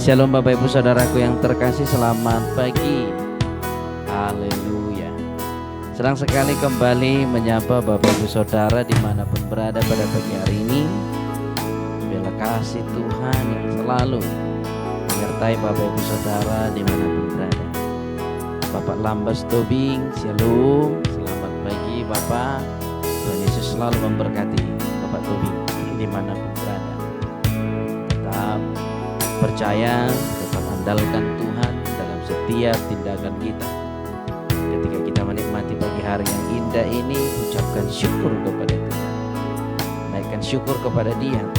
Shalom Bapak Ibu Saudaraku yang terkasih, selamat pagi. Haleluya. Senang sekali kembali menyapa Bapak Ibu Saudara dimanapun berada pada pagi hari ini. Biarlah kasih Tuhan yang selalu menyertai Bapak Ibu Saudara dimanapun berada. Bapak Lambas Tobing, Shalom. Selamat pagi Bapak. Tuhan Yesus selalu memberkati Bapak Tobing dimanapun berada. Tetap percaya, tetap andalkan Tuhan dalam setiap tindakan kita. Ketika kita menikmati pagi hari yang indah ini, ucapkan syukur kepada Tuhan. Naikkan syukur kepada Dia yang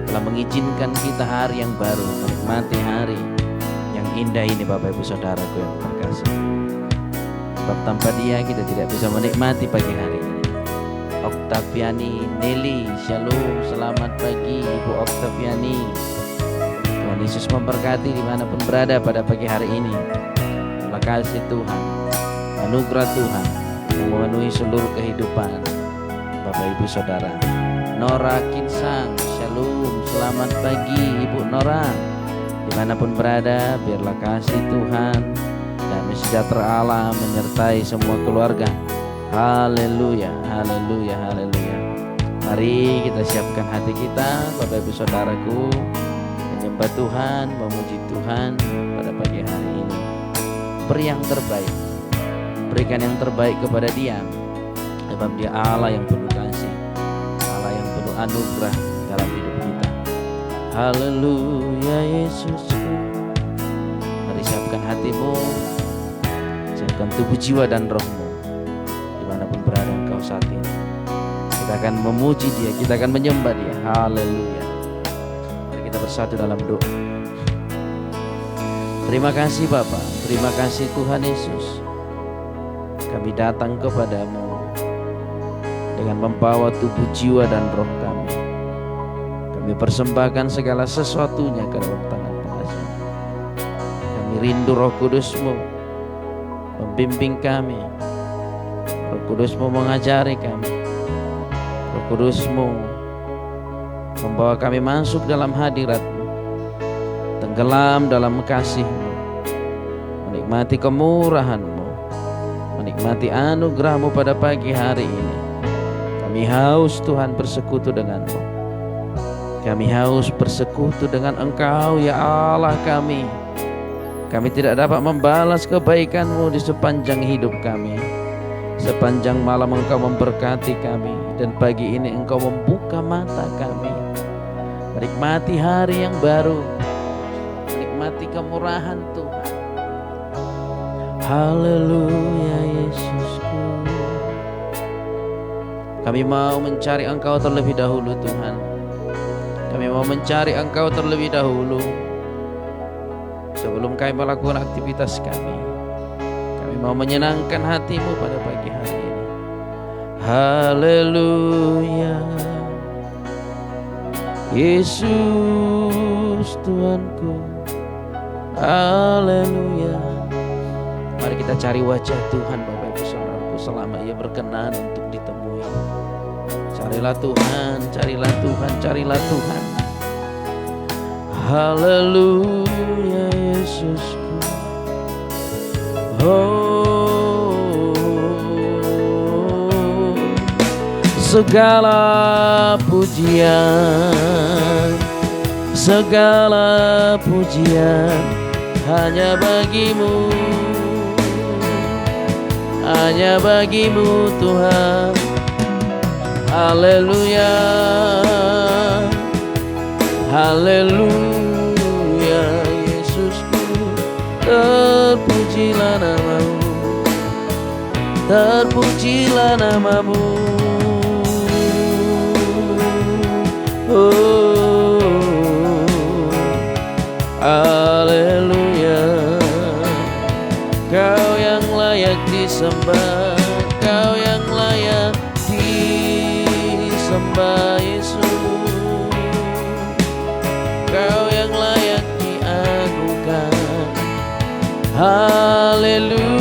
telah mengizinkan kita hari yang baru, menikmati hari yang indah ini Bapak Ibu Saudaraku yang terkasih. Sebab tanpa Dia kita tidak bisa menikmati pagi hari ini. Oktaviani Nelly, Shalom, selamat pagi Ibu Oktaviani. Tuhan Yesus memberkati dimanapun berada pada pagi hari ini. Terima kasih Tuhan, anugerah Tuhan yang memenuhi seluruh kehidupan Bapak Ibu Saudara. Nora Kinsang, Shalom, selamat pagi Ibu Nora. Dimanapun berada, biarlah kasih Tuhan dan sejahtera Allah menyertai semua keluarga. Haleluya, haleluya, haleluya. Mari kita siapkan hati kita Bapak Ibu Saudaraku, menyembah Tuhan, memuji Tuhan pada pagi hari ini. Beri yang terbaik, berikan yang terbaik kepada Dia, sebab Dia Allah yang penuh kasih, Allah yang penuh anugerah dalam hidup kita. Haleluya Yesusku. Mari siapkan hatimu, siapkan tubuh, jiwa dan rohmu dimanapun berada engkau saat ini. Kita akan memuji Dia, kita akan menyembah Dia. Haleluya. Bersatu dalam doa. Terima kasih Bapa, terima kasih Tuhan Yesus. Kami datang kepadamu dengan membawa tubuh, jiwa dan roh kami. Kami persembahkan segala sesuatunya ke dalam tangan pengasih. Kami rindu Roh Kudus-Mu membimbing kami. Roh Kudus-Mu mengajari kami. Roh Kudus-Mu membawa kami masuk dalam hadirat-Mu, tenggelam dalam kasih-Mu, menikmati kemurahan-Mu, menikmati anugerah-Mu pada pagi hari ini. Kami haus Tuhan bersekutu dengan-Mu. Kami haus bersekutu dengan Engkau ya Allah kami. Kami tidak dapat membalas kebaikan-Mu di sepanjang hidup kami. Sepanjang malam Engkau memberkati kami, dan pagi ini Engkau membuka mata kami menikmati hari yang baru, menikmati kemurahan Tuhan. Haleluya Yesusku. Kami mau mencari Engkau terlebih dahulu Tuhan. Kami mau mencari Engkau terlebih dahulu sebelum kami melakukan aktivitas kami. Kami mau menyenangkan hati-Mu pada pagi hari ini. Haleluya Yesus Tuhanku. Haleluya. Mari kita cari wajah Tuhan Bapak Ibu Saudaraku selama Ia berkenan untuk ditemui. Carilah Tuhan, carilah Tuhan, carilah Tuhan. Haleluya Yesusku. Segala pujian, segala pujian hanya bagimu, hanya bagimu Tuhan. Haleluya, haleluya Yesusku. Terpujilah nama-Mu, terpujilah nama-Mu. Oh, haleluya. Kau yang layak disembah, Kau yang layak disembah Yesus. Kau yang layak dianugerah. Haleluya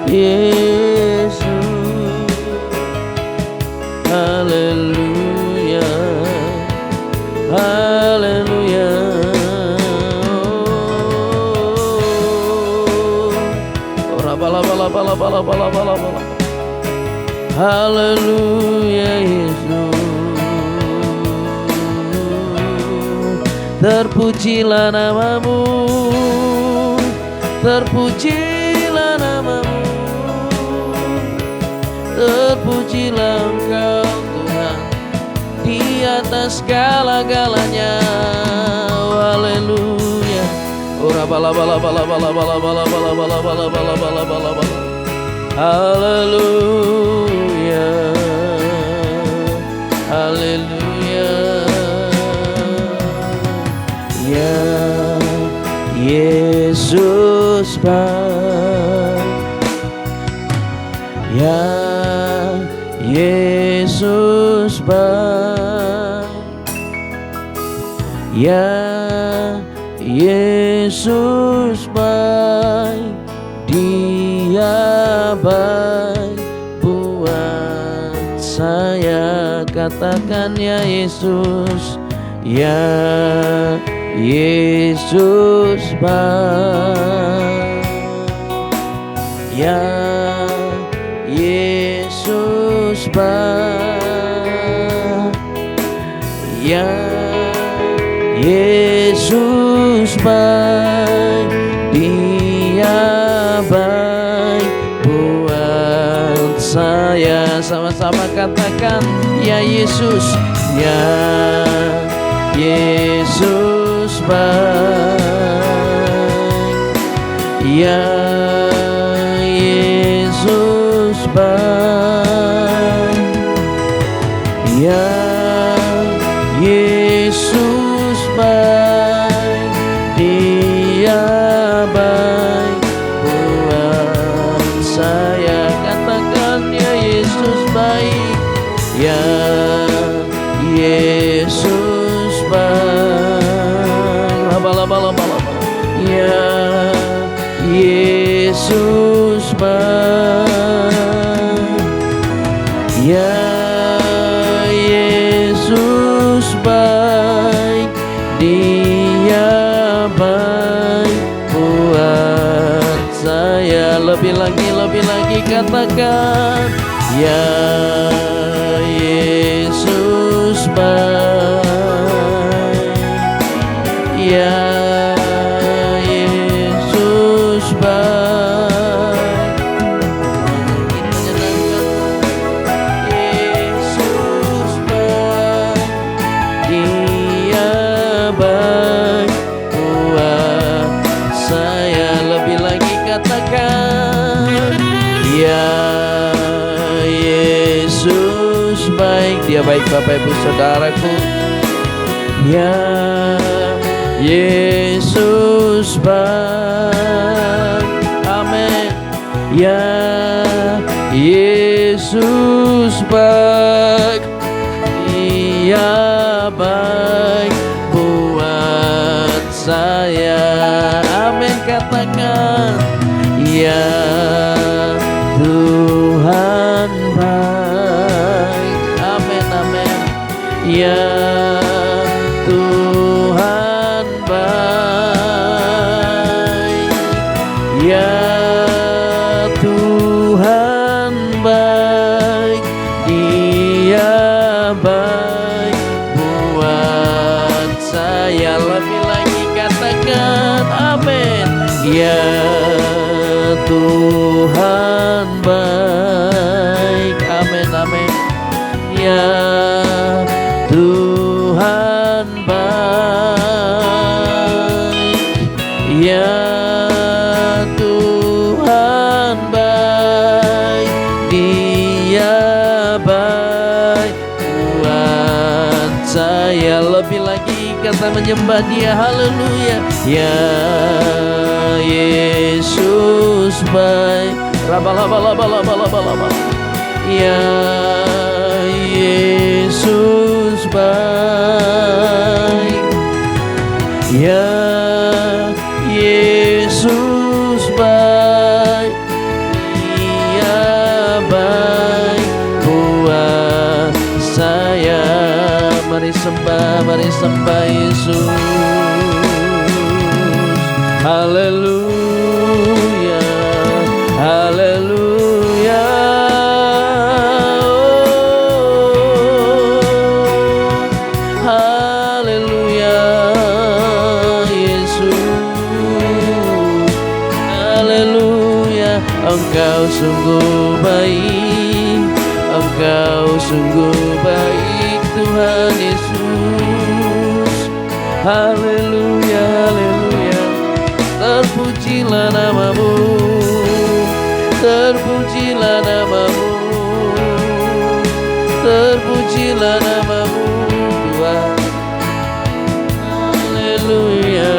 Yesus. Haleluya. Haleluya Yesus. Terpujilah namamu, terpujilah namamu, terpujilah Engkau Tuhan di atas segala-galanya. Haleluya. Ora bala bala bala bala bala bala bala bala bala bala bala bala bala. Haleluya. Haleluya. Ya Yesus baik, ya Yesus baik, ya Yesus baik, Dia baik buat saya. Katakan ya Yesus, ya Yesus baik, ya Yesus baik, ya Yesus baik, Dia baik buat saya. Sama-sama katakan ya Yesus, ya Yesus baik, ya Yesus baik, ya Yesus baik, Dia baik buat saya. Katakan ya Yesus baik, ya Yesus baik, ya Yesus baik, ya Yesus baik, Dia baik buat saya. Lebih lagi katakan ya Yesus baik, ya Yesus baik, Yesus baik, Dia baik buat saya. Lebih lagi katakan ya Yesus baik, Dia baik Bapak Ibu Saudaraku. Ya Yesus baik, amin. Ya Yesus baik, Dia baik buat saya, amin. Katakan ya Tuhan baik, amin, amin. Ya Tuhan baik, ya Tuhan baik, Dia baik buat saya. Lebih lagi katakan amin. Ya Tuhan baik, amin, amin. Ya Tuhan baik, ya Tuhan baik, Dia baik buat saya. Lebih lagi kata menyembah Dia, haleluya. Ya Yesus baik, ya Yesus baik, ya Yesus baik, Dia baik buat saya. Mari sembah Yesus. Haleluya, haleluya. haleluya Yesus, haleluya. Engkau sungguh baik, Engkau sungguh baik Tuhan Yesus, haleluya, haleluya. Terpujilah namamu, terpujilah namamu, terpujilah namamu Tuhan, haleluya.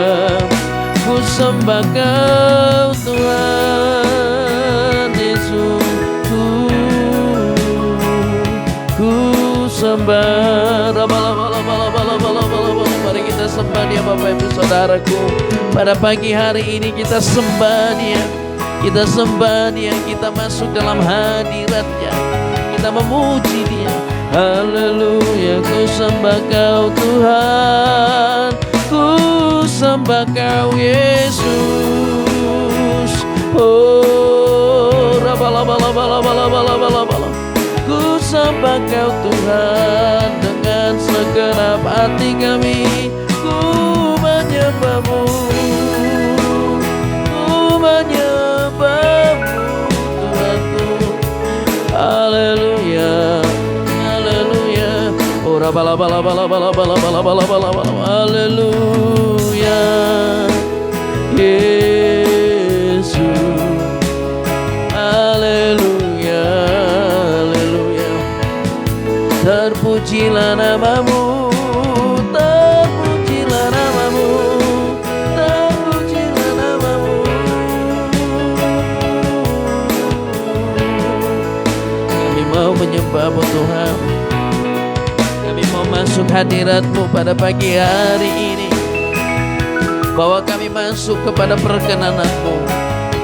Ku sembah Kau Tuhan Yesus, ku sembah. Mari kita sembah Dia Bapak Ibu Saudaraku. Pada pagi hari ini kita sembah Dia, kita sembah Dia, kita masuk dalam hadirat-Nya, kita memuji Dia. Haleluya, ku sembah Kau Tuhan, ku sembah Kau Yesus. Oh, rabalabalabalabalabalabala. Ku sembah Kau Tuhan dengan segenap hati kami. Ku menyembah-Mu, ku menyembah-Mu Tuhanku. Haleluya, haleluya. Oh, rabalabalabalabalabalabalabalabala. Haleluya Yesus, haleluya, haleluya. Terpujilah namamu, terpujilah namamu, terpujilah namamu. Kami mau menyembah-Mu Tuhan, kami mau masuk hadirat-Mu pada pagi hari ini. Bawa kami masuk kepada perkenanan-Mu,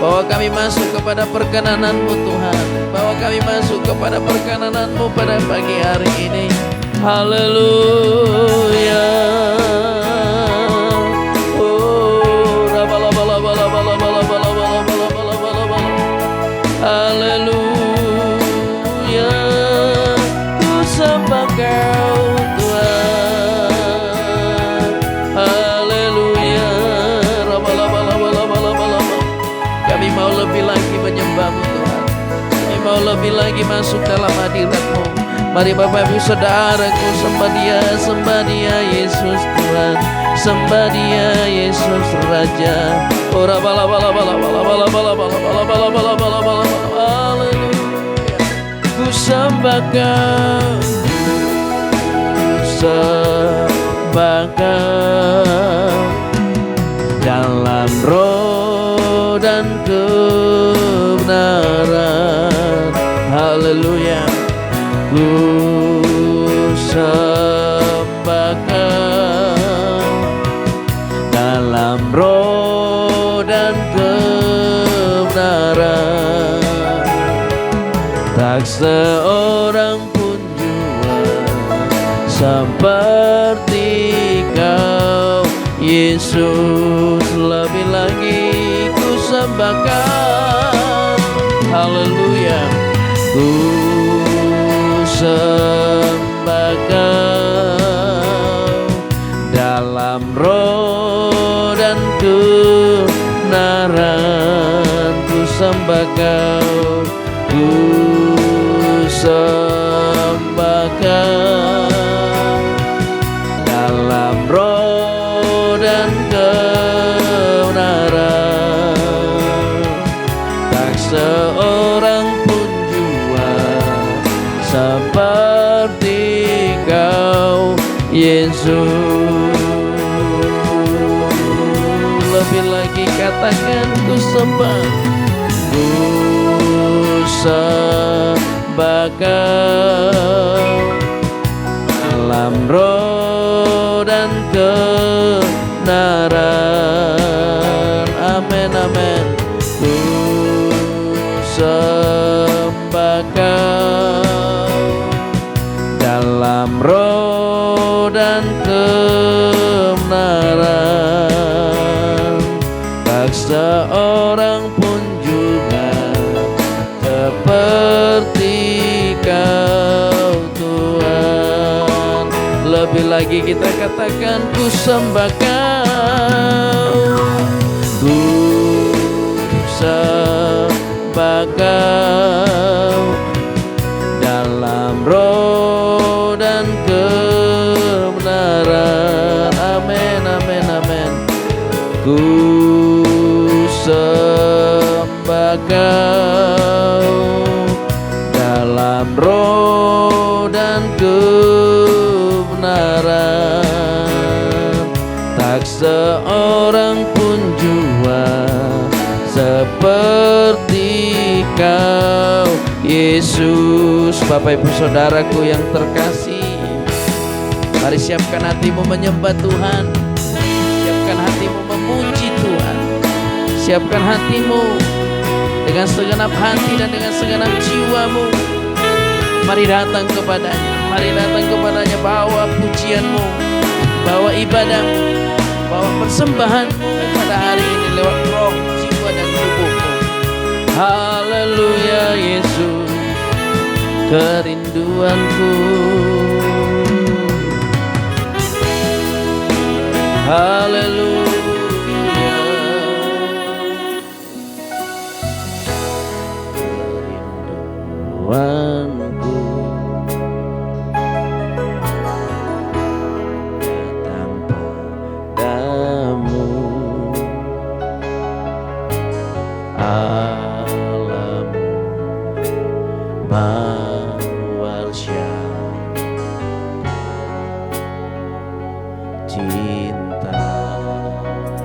bawa kami masuk kepada perkenanan-Mu Tuhan, bawa kami masuk kepada perkenanan-Mu pada pagi hari ini. Haleluya. Oh, rabalabalabalabalabalabalabalabalabalabala. Haleluya. Ku sembah Kau Tuhan, haleluya. Rabalabalabalabalabalabala. Kami mau lebih lagi menyembah-Mu Tuhan, kami mau lebih lagi masuk dalam hadirat-Mu. Mari Bapak Ibu Saudaraku, sembah Dia, sembah Dia Yesus Tuhan, sembah Dia Yesus Raja. Oh, rabalabalabalabalabalabalabalabalabalabalabalabala. Haleluya. Ku sembah Kau, ku sembah Kau dalam roh dan kebenaran. Haleluya. Ku sembah Kau dalam roh dan kebenaran. Tak seorang pun jua seperti Kau Yesus. Lebih lagi ku sembah Kau, haleluya. Ku sembah Kau dalam roh dan kebenaran. Ku sembah Kau, ku sembah Kau dalam roh dan kebenaran. Tak seorang pun jua seperti Kau Yesus. Lebih lagi katakan, ku sembah, ku sembah Kau dalam roh dan kebenaran. Amin, amin. Ku sembah Kau dalam roh dan kebenaran. Tak seorang pun juga seperti Kau Tuhan. Lebih lagi lagi kita katakan, ku sembah Kau, ku sembah Kau dalam roh dan kebenaran. Amin, amin, amin. Ku sembah Kau dalam roh dan kebenaran. Tak seorang pun jua seperti Kau, Yesus. Bapak Ibu Saudaraku yang terkasih, mari siapkan hatimu menyembah Tuhan. Siapkan hatimu memuji Tuhan. Siapkan hatimu dengan segenap hati dan dengan segenap jiwamu. Mari datang kepadanya. Mari datang kepadanya. Bawa pujianmu, bawa ibadahmu, bawa persembahanmu pada hari ini lewat roh, jiwa dan tubuhmu. Haleluya Yesus, kerinduanku. Haleluya. Kerinduanku datang padamu, alam mawar cinta.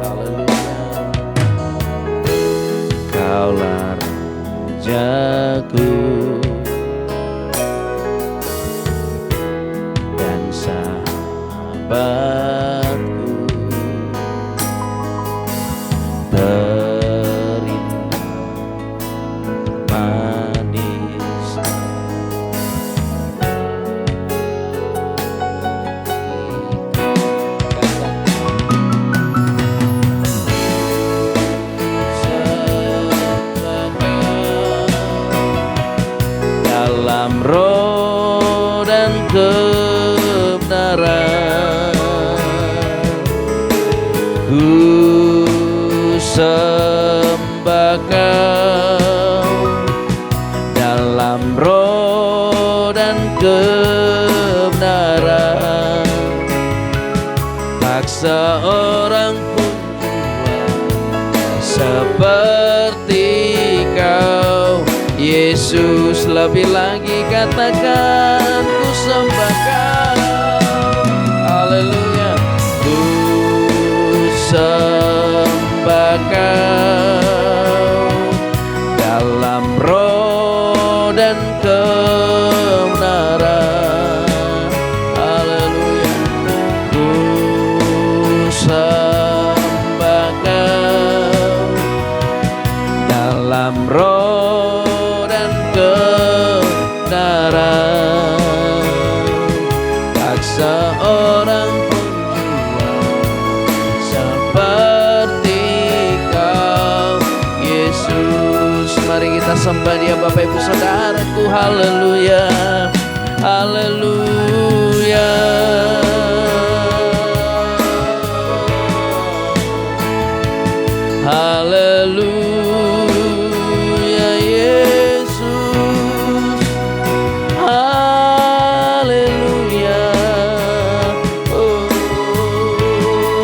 Haleluya. Kaulah Rajaku dan sahabatku, terindah manis. Dalam roh dan kebenaran, ku sembah Kau dalam roh dan kebenaran. Tak seorang pun jua seperti Kau, Yesus. Lebih lagi katakan, ku sembah Kau. Haleluya. Ku sembah Kau dalam roh dan kebenaran. Haleluya. Ku sembah Kau dalam roh dan kebenaran. Tak seorang pun jua seperti Kau, Yesus. Mari kita sembah Dia Bapak Ibu Saudaraku. Haleluya, haleluya. Haleluya Yesus, haleluya. Oh,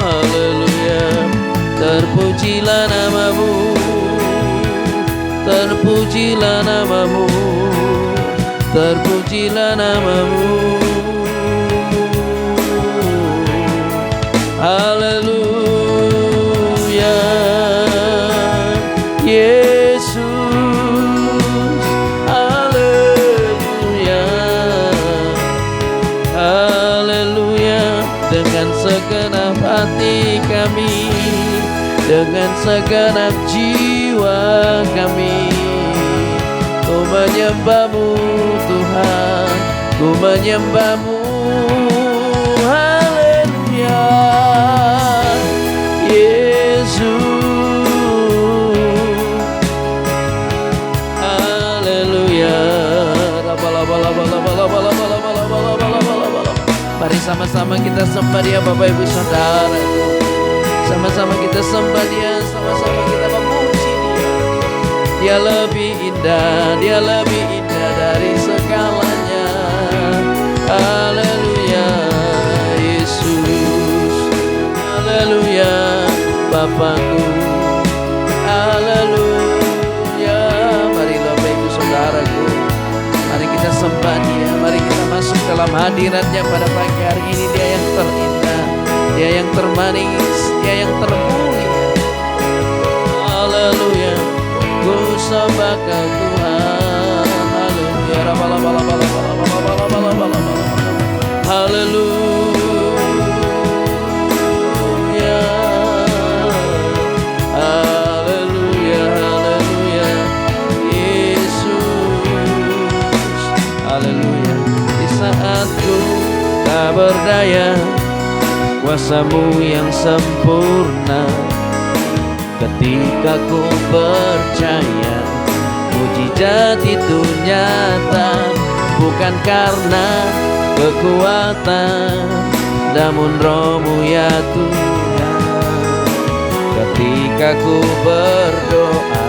haleluya. Terpujilah namamu, terpujilah namamu, terpujilah namamu. Haleluya Yesus, haleluya, haleluya. Dengan segenap hati kami, dengan segenap jiwa kami, ku menyembah-Mu Tuhan, ku menyembah-Mu. Haleluya Yesus, mari sama-sama kita sembah Bapak Ibu Saudaraku. Sama-sama kita sembah Dia, sama-sama kita memuji Dia. Dia lebih indah, Dia lebih indah dari segalanya. Haleluya Yesus, haleluya Bapakku, haleluya. Mari Bapak Ibu Saudaraku, mari kita sembah Dia, mari kita masuk dalam hadirat-Nya pada pagi hari ini. Dia yang terindah, Dia yang termanis, Dia yang termulia. Haleluya, ku sembah Tuhan. Haleluya, haleluya, haleluya, haleluya Yesus, haleluya. Di saat ku tak berdaya, kuasa-Mu yang sempurna. Ketika ku percaya, mujizat itu nyata, bukan karena kekuatan, namun Roh-Mu ya Tuhan. Ketika ku berdoa,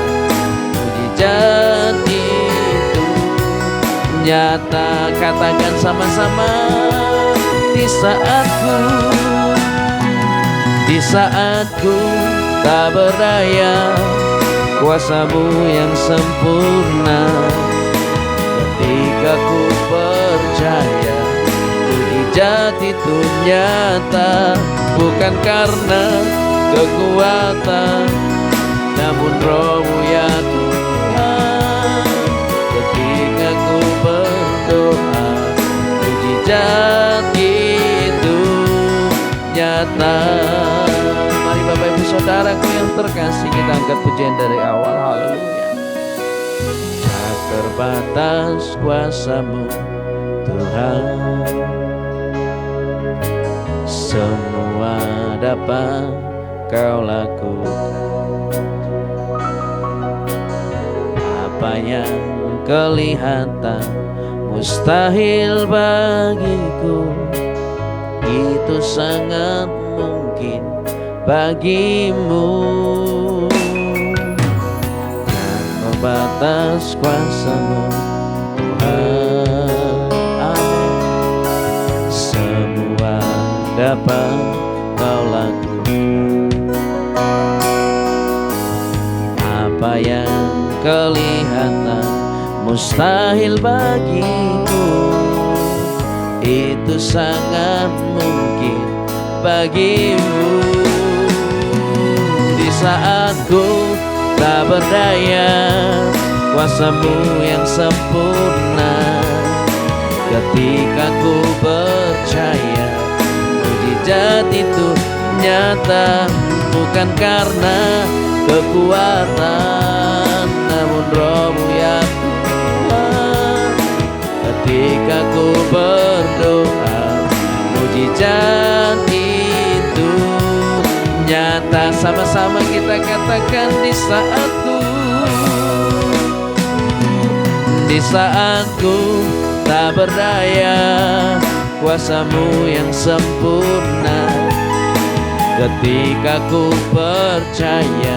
mujizat itu nyata. Katakan sama-sama. Di saat ku tak berdaya, kuasa-Mu yang sempurna. Ketika ku percaya, mujizat itu nyata, bukan karena kekuatan, namun Roh-Mu ya Tuhan. Ketika ku berdoa, mujizat itu nyata. Mari Bapak Ibu Saudaraku yang terkasih, kita angkat pujian dari awal. Haleluya. Tak terbatas kuasa-Mu Tuhan, semua dapat Kau lakukan. Apa yang kelihatan mustahil bagiku, itu sangat mungkin bagimu. Tak membatas kuasa-Mu Tuhan, amin. Semua dapat Kau lakukan. Apa yang kelihatan mustahil bagiku, itu sangat mungkin bagimu. Di saat ku tak berdaya, kuasa-Mu yang sempurna. Ketika ku percaya, mujizat itu nyata, bukan karena kekuatan, namun Roh-Mu ya Tuhan. Ketika ku berdoa, mujizat itu nyata. Sama-sama kita katakan. Di saatku tak berdaya, kuasa-Mu yang sempurna. Ketika ku percaya,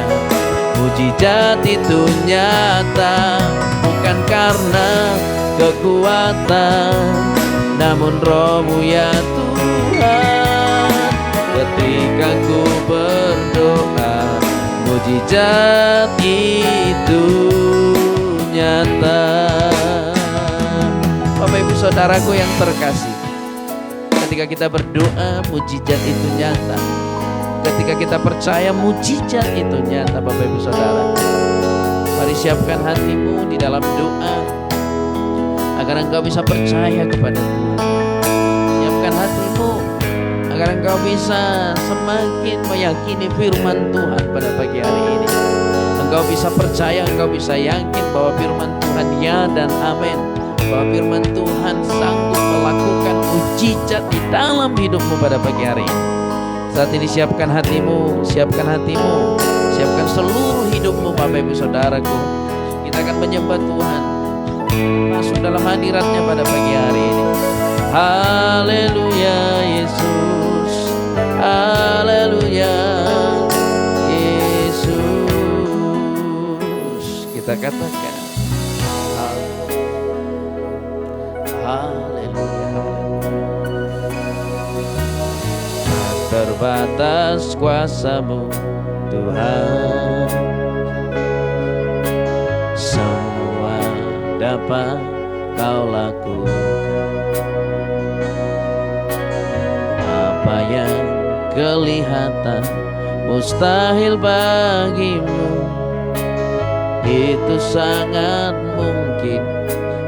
mujizat itu nyata, bukan karena kekuatan, namun Roh-Mu ya Tuhan. Ketika ku berdoa, mujizat itu nyata. Bapak Ibu Saudaraku yang terkasih, ketika kita berdoa, mujizat itu nyata. Ketika kita percaya, mujizat itu nyata. Bapak Ibu Saudara, mari siapkan hatimu di dalam doa agar engkau bisa percaya kepada Tuhan. Siapkan hatimu agar engkau bisa semakin meyakini firman Tuhan pada pagi hari ini. Engkau bisa percaya, engkau bisa yakin bahwa firman Tuhan ya dan amin. Bahwa firman Tuhan sanggup melakukan mujizat di dalam hidupmu pada pagi hari ini. Saat ini siapkan hatimu, siapkan seluruh hidupmu Bapak Ibu Saudaraku. Kita akan menyembah Tuhan, masuk dalam hadirat-Nya pada pagi hari ini. Haleluya Yesus, kita katakan haleluya. Tak terbatas kuasa-Mu Tuhan, semua dapat Kau lakukan. Apa yang kelihatan mustahil bagimu, itu sangat mungkin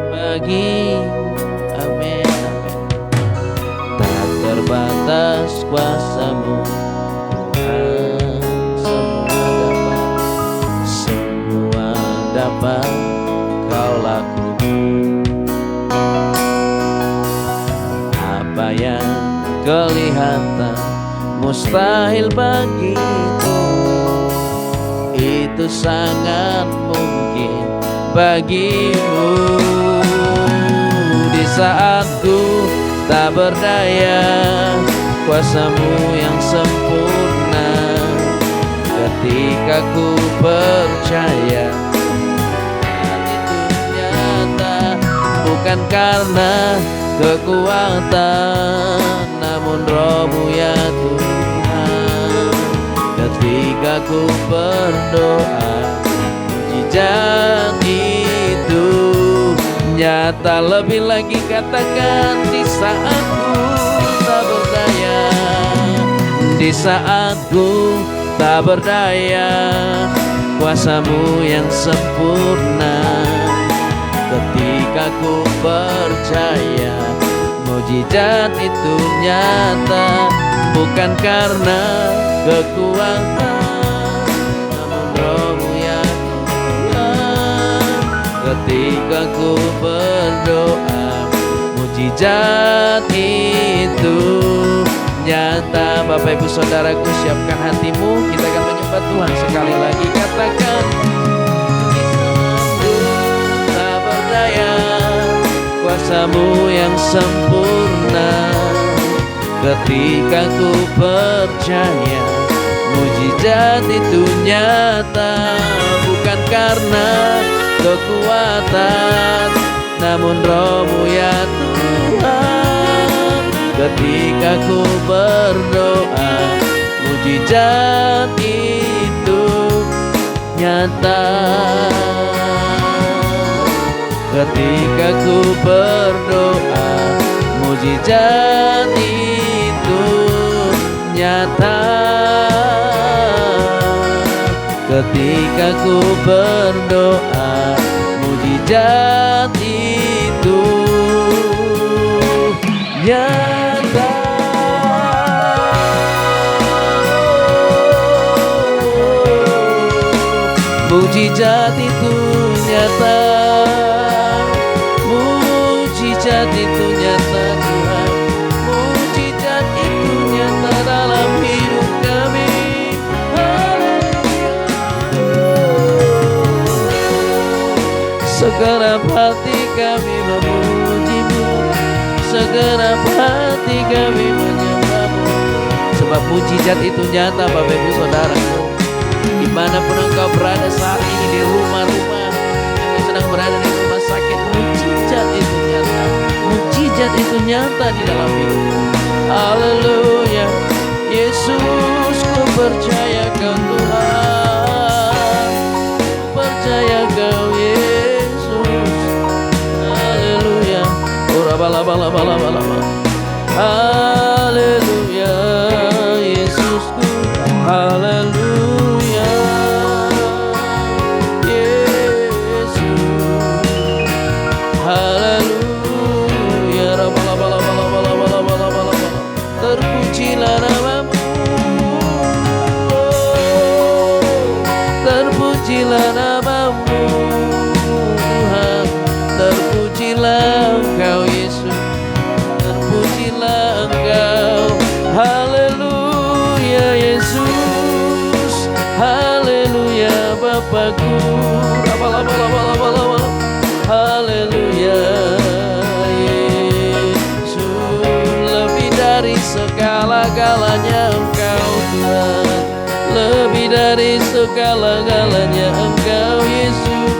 bagimu. Amin, amin. Tak terbatas kuasa-Mu Tuhan, semua dapat Kau lakukan. Apa yang kelihatan mustahil bagimu, itu sangat mungkin bagimu. Di saat ku tak berdaya, kuasa-Mu yang sempurna. Ketika ku percaya itu nyata, bukan karena kekuatan, namun Roh-Mu ya Tuhan. Ketika ku berdoa, mujizat itu nyata. Lebih lagi katakan, di saat ku tak berdaya, di saat ku tak berdaya, kuasa-Mu yang sempurna. Ketika ku percaya, mujizat itu nyata, bukan karena kekuatan, namun Roh-Mu ya Tuhan. Ketika ku berdoa, mujizat itu nyata. Bapak Ibu Saudaraku, siapkan hatimu, kita akan menyembah Tuhan sekali lagi. Katakan, tak berdaya, kuasa-Mu yang sempurna. Ketika ku percaya, mujizat itu nyata, bukan karena kekuatan, namun Roh-Mu ya Tuhan. Ketika ku berdoa, mujizat itu nyata. Ketika ku berdoa, mujizat itu nyata. Ketika ku berdoa, mujizat itu nyata. Mujizat itu nyata, mujizat itu nyata Tuhan. Mujizat itu nyata dalam hidup kami. Segenap hati kami memuji-Mu, segenap hati kami menyembah-Mu. Sebab mujizat itu nyata Bapak Ibu Saudaraku. Dimanapun engkau berada saat ini, di rumah-rumah, engkau sedang berada di rumah sakit, mujizat itu nyata. Mujizat itu nyata di dalam hidupmu. Haleluya. Yesus, ku percaya Kau Tuhan, ku percaya Kau Yesus. Haleluya. Ora-bala-bala-bala-bala. Haleluya. Yesusku, haleluya. Yesus, haleluya. Ra-bala-bala-bala-bala-bala-bala-bala. Terpujilah nama-Mu, terpujilah nama-Mu Tuhan. Terpujilah Engkau Yesus, terpujilah Engkau. Haleluya Yesus, haleluya Bapakku. Haleluya Yesus, lebih dari segala-galanya Engkau Tuhan, lebih dari segala-galanya Engkau Yesus.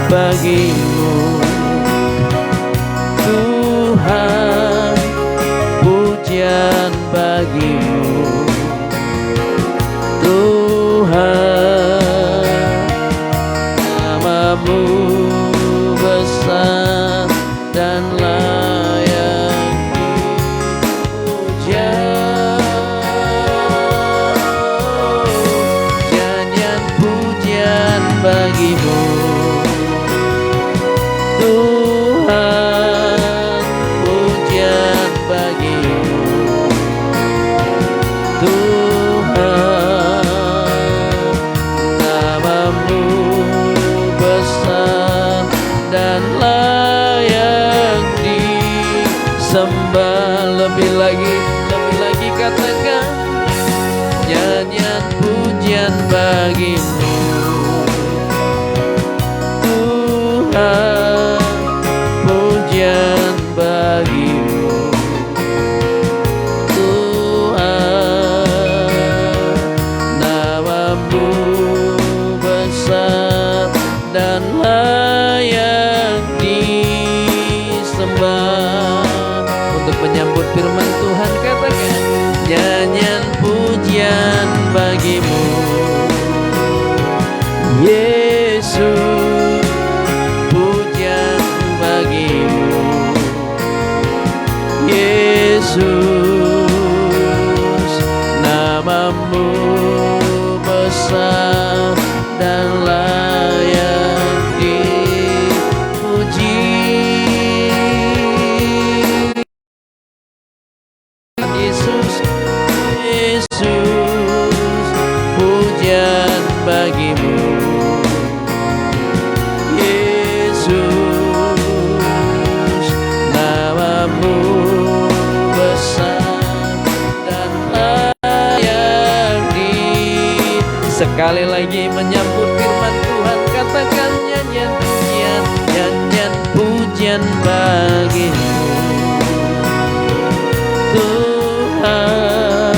bagimu Tuhan, pujian bagimu Tuhan, namamu besar dan layak dipuja. Nyanyian pujian bagimu Tuhan, pujian bagimu Tuhan, namamu besar dan layak disembah. Lebih lagi katakan, nyanyian pujian bagimu Tuhan, pujian bagimu Tuhan, namamu besar dan layak disembah. Untuk menyambut firman Tuhan katakan, nyanyian pujian bagimu Yesus, pujian bagimu Yesus, namamu besar dan layak dipuji. Yesus, Yesus, pujian bagimu Yesus, namamu besar dan layak di. Sekali lagi menyambut firman Tuhan, katakan nyanyian pujian, nyanyian pujian bagimu Tuhan,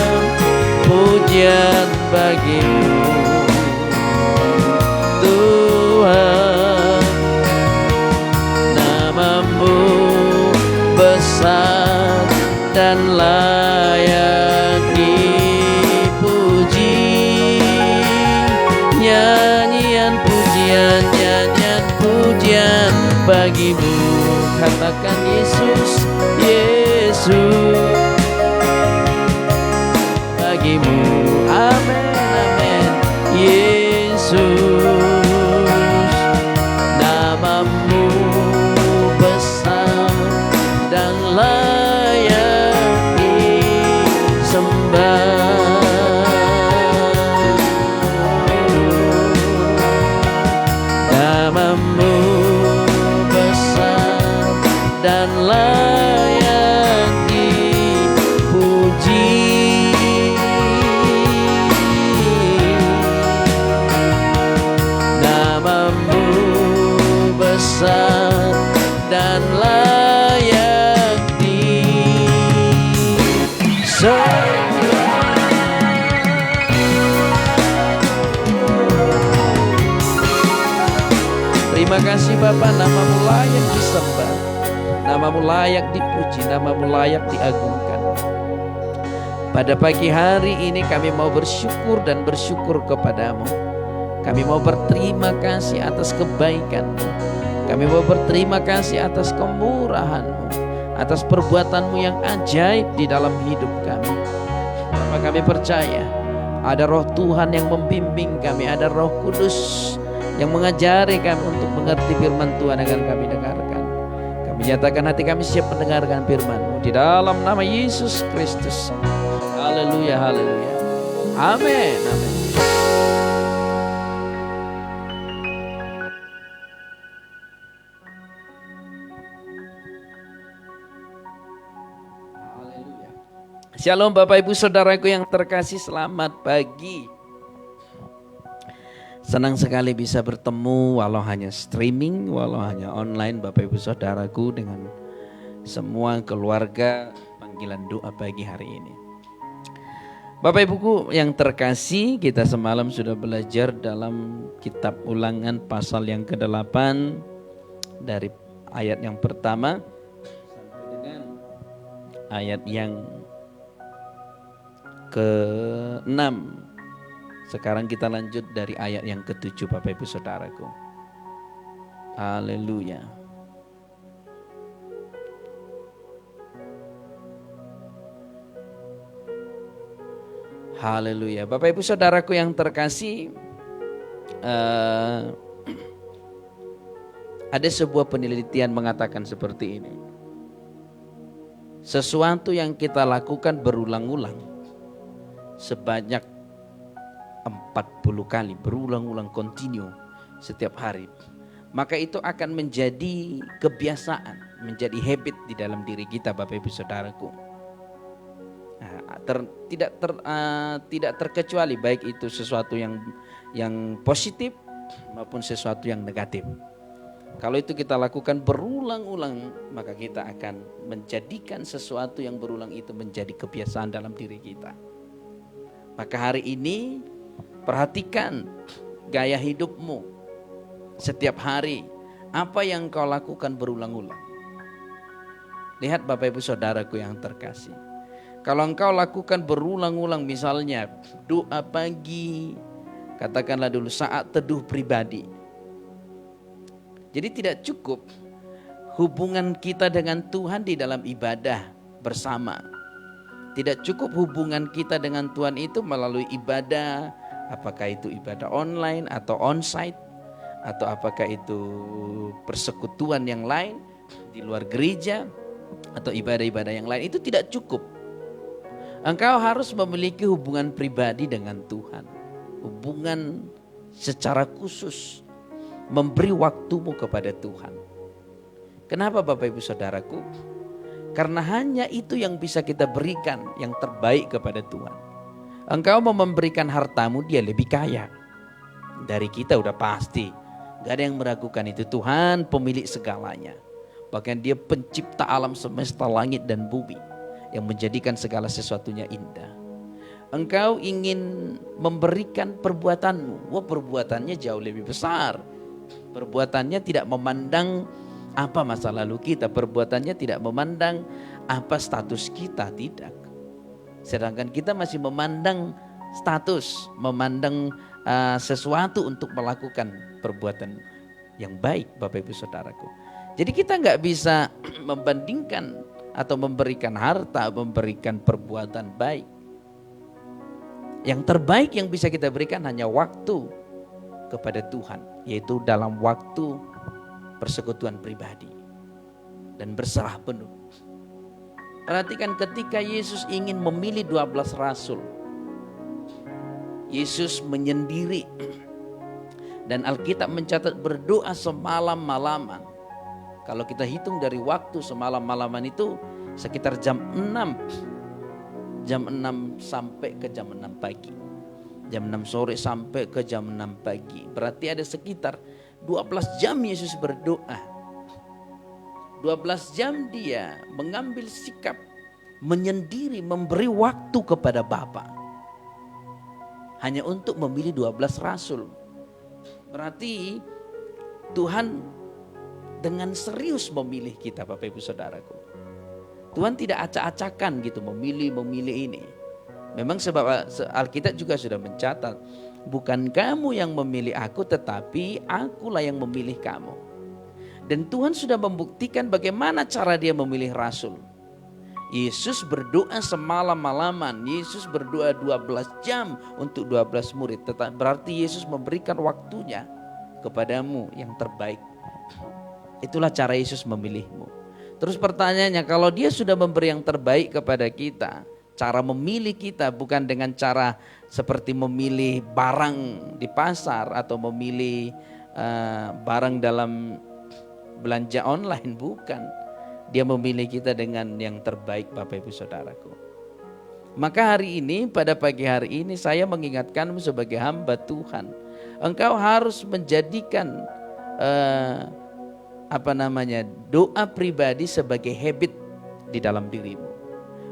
pujian bagimu Tuhan, namamu besar dan layak dipuji. Nyanyian pujian, nyanyian pujian bagimu. Katakan Yesus, Yesus, bagimu. Amin, amin. Yesus, namamu besar dan layak disembah. Namamu besar dan layak dipuji. Namamu besar dan layak disembah. Terima kasih Bapa, namamu layak disembah. Namamu layak dipuji, namamu layak diagungkan. Pada pagi hari ini kami mau bersyukur dan bersyukur kepadamu. Kami mau berterima kasih atas kebaikan-Mu. Kami mau berterima kasih atas kemurahan-Mu, atas perbuatan-Mu yang ajaib di dalam hidup kami. Bapak, kami percaya ada roh Tuhan yang membimbing kami, ada Roh Kudus yang mengajari kami untuk mengerti firman Tuhan akan kami dengarkan. Kami nyatakan hati kami siap mendengarkan firman-Mu di dalam nama Yesus Kristus. Haleluya, haleluya. Amin, amin. Haleluya. Shalom Bapak Ibu Saudaraku yang terkasih, selamat pagi. Senang sekali bisa bertemu walau hanya streaming, walau hanya online Bapak Ibu Saudaraku, dengan semua keluarga panggilan doa pagi hari ini. Bapak Ibuku yang terkasih, kita semalam sudah belajar dalam kitab Ulangan pasal yang ke-8 dari ayat yang pertama sampai dengan ayat yang ke-6. Sekarang kita lanjut dari ayat yang ke-7 Bapak Ibu Saudaraku. Haleluya. Haleluya. Bapak Ibu Saudaraku yang terkasih, ada sebuah penelitian mengatakan seperti ini. Sesuatu yang kita lakukan berulang-ulang sebanyak 40 kali, berulang-ulang kontinu setiap hari, maka itu akan menjadi kebiasaan, menjadi habit di dalam diri kita Bapak Ibu Saudaraku. Tidak terkecuali baik itu sesuatu yang positif maupun sesuatu yang negatif. Kalau itu kita lakukan berulang-ulang, maka kita akan menjadikan sesuatu yang berulang itu menjadi kebiasaan dalam diri kita. Maka hari ini perhatikan gaya hidupmu setiap hari. Apa yang kau lakukan berulang-ulang? Lihat Bapak Ibu Saudaraku yang terkasih, kalau engkau lakukan berulang-ulang, misalnya doa pagi, katakanlah dulu saat teduh pribadi. Jadi tidak cukup hubungan kita dengan Tuhan di dalam ibadah bersama. Tidak cukup hubungan kita dengan Tuhan itu melalui ibadah, apakah itu ibadah online atau onsite, atau apakah itu persekutuan yang lain di luar gereja, atau ibadah-ibadah yang lain. Itu tidak cukup. Engkau harus memiliki hubungan pribadi dengan Tuhan, hubungan secara khusus, memberi waktumu kepada Tuhan. Kenapa Bapak Ibu Saudaraku? Karena hanya itu yang bisa kita berikan yang terbaik kepada Tuhan. Engkau mau memberikan hartamu, dia lebih kaya dari kita, udah pasti. Gak ada yang meragukan itu. Tuhan pemilik segalanya. Bahkan dia pencipta alam semesta, langit dan bumi, yang menjadikan segala sesuatunya indah. Engkau ingin memberikan perbuatanmu. Wah, perbuatannya jauh lebih besar. Perbuatannya tidak memandang apa masa lalu kita. Perbuatannya tidak memandang apa status kita, tidak. Sedangkan kita masih memandang status, memandang sesuatu untuk melakukan perbuatan yang baik Bapak Ibu Saudaraku. Jadi kita gak bisa membandingkan atau memberikan harta, memberikan perbuatan baik. Yang terbaik yang bisa kita berikan hanya waktu kepada Tuhan, yaitu dalam waktu persekutuan pribadi dan berserah penuh. Perhatikan ketika Yesus ingin memilih 12 rasul, Yesus menyendiri, dan Alkitab mencatat berdoa semalam-malaman. Kalau kita hitung dari waktu semalam-malaman itu sekitar jam 6 sampai ke jam 6 pagi. Jam 6 sore sampai ke jam 6 pagi. Berarti ada sekitar 12 jam Yesus berdoa. 12 jam dia mengambil sikap menyendiri, memberi waktu kepada Bapa. Hanya untuk memilih 12 rasul. Berarti Tuhan dengan serius memilih kita, Bapak Ibu Saudaraku. Tuhan tidak acak-acakan gitu memilih ini. Memang sebab Alkitab juga sudah mencatat, bukan kamu yang memilih aku, tetapi akulah yang memilih kamu. Dan Tuhan sudah membuktikan bagaimana cara dia memilih rasul. Yesus berdoa semalam-malaman, Yesus berdoa 12 jam untuk 12 murid. Berarti Yesus memberikan waktunya kepadamu yang terbaik. Itulah cara Yesus memilihmu. Terus pertanyaannya, kalau dia sudah memberi yang terbaik kepada kita, cara memilih kita bukan dengan cara seperti memilih barang di pasar atau memilih barang dalam belanja online, bukan. Dia memilih kita dengan yang terbaik, Bapak Ibu Saudaraku. Maka hari ini, pada pagi hari ini saya mengingatkanmu sebagai hamba Tuhan, engkau harus menjadikan doa pribadi sebagai habit di dalam dirimu.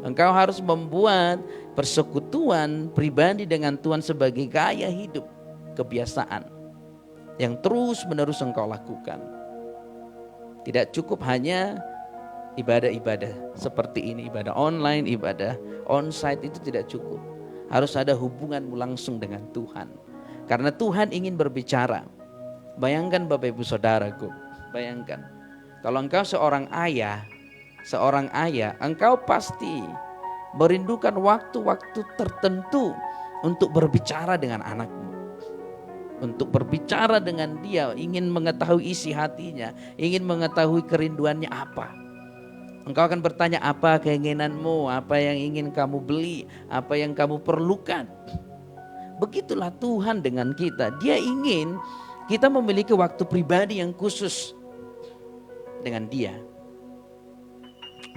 Engkau harus membuat persekutuan pribadi dengan Tuhan sebagai gaya hidup, kebiasaan yang terus menerus engkau lakukan. Tidak cukup hanya ibadah-ibadah seperti ini, ibadah online, ibadah onsite, itu tidak cukup. Harus ada hubunganmu langsung dengan Tuhan. Karena Tuhan ingin berbicara. Bayangkan Bapak Ibu Saudaraku, bayangkan kalau engkau seorang ayah, engkau pasti merindukan waktu-waktu tertentu untuk berbicara dengan anakmu. Untuk berbicara dengan dia, ingin mengetahui isi hatinya, ingin mengetahui kerinduannya apa. Engkau akan bertanya, apa keinginanmu, apa yang ingin kamu beli, apa yang kamu perlukan. Begitulah Tuhan dengan kita. Dia ingin kita memiliki waktu pribadi yang khusus dengan dia.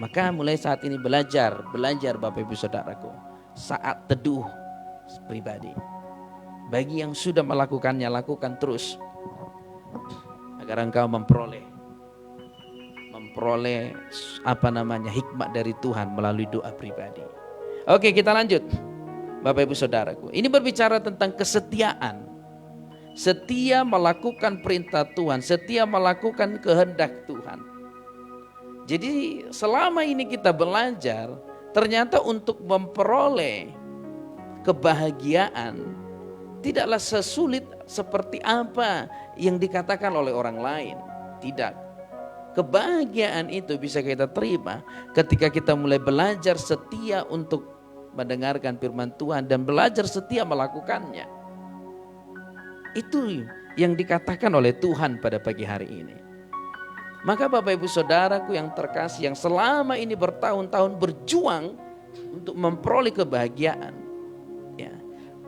Maka mulai saat ini belajar Bapak Ibu Saudaraku, saat teduh pribadi. Bagi yang sudah melakukannya, lakukan terus agar engkau memperoleh hikmat dari Tuhan melalui doa pribadi. Oke, kita lanjut Bapak Ibu Saudaraku. Ini berbicara tentang kesetiaan. Setia melakukan perintah Tuhan, setia melakukan kehendak Tuhan. Jadi selama ini kita belajar, ternyata untuk memperoleh kebahagiaan tidaklah sesulit seperti apa yang dikatakan oleh orang lain. Tidak. Kebahagiaan itu bisa kita terima ketika kita mulai belajar setia untuk mendengarkan firman Tuhan dan belajar setia melakukannya. Itu yang dikatakan oleh Tuhan pada pagi hari ini. Maka Bapak Ibu Saudaraku yang terkasih, yang selama ini bertahun-tahun berjuang untuk memperoleh kebahagiaan, ya,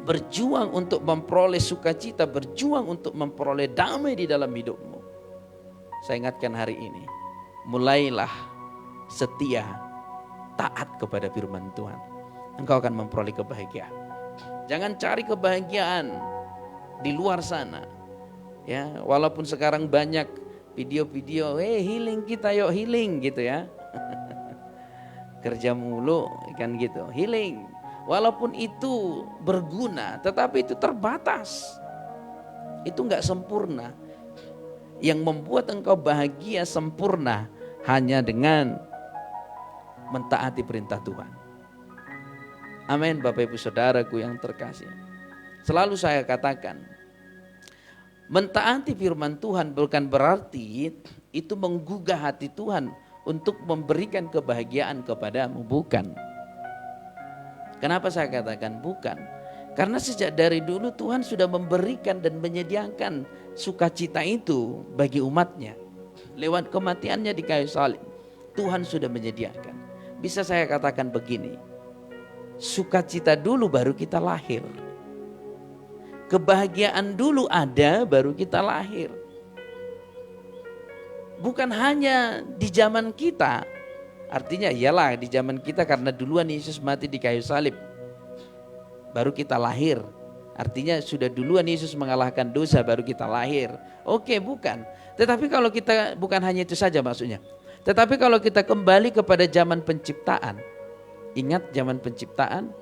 berjuang untuk memperoleh sukacita, berjuang untuk memperoleh damai di dalam hidupmu. Saya ingatkan hari ini, mulailah setia, taat kepada firman Tuhan. Engkau akan memperoleh kebahagiaan. Jangan cari kebahagiaan di luar sana. Ya, walaupun sekarang banyak video-video, healing kita, yuk healing gitu ya. Kerja mulu kan gitu, healing. Walaupun itu berguna, tetapi itu terbatas. Itu enggak sempurna. Yang membuat engkau bahagia sempurna hanya dengan mentaati perintah Tuhan. Amin, Bapak Ibu Saudaraku yang terkasih. Selalu saya katakan, mentaati firman Tuhan bukan berarti itu menggugah hati Tuhan untuk memberikan kebahagiaan kepadamu, bukan. Kenapa saya katakan bukan? Karena sejak dari dulu Tuhan sudah memberikan dan menyediakan sukacita itu bagi umatnya. Lewat kematiannya di kayu salib, Tuhan sudah menyediakan. Bisa saya katakan begini, sukacita dulu baru kita lahir. Kebahagiaan dulu ada baru kita lahir. Bukan hanya di zaman kita. Artinya iyalah di zaman kita karena duluan Yesus mati di kayu salib, baru kita lahir. Artinya sudah duluan Yesus mengalahkan dosa baru kita lahir. Oke, bukan. Tetapi kalau kita, bukan hanya itu saja maksudnya. Tetapi kalau kita kembali kepada zaman penciptaan. Ingat zaman penciptaan?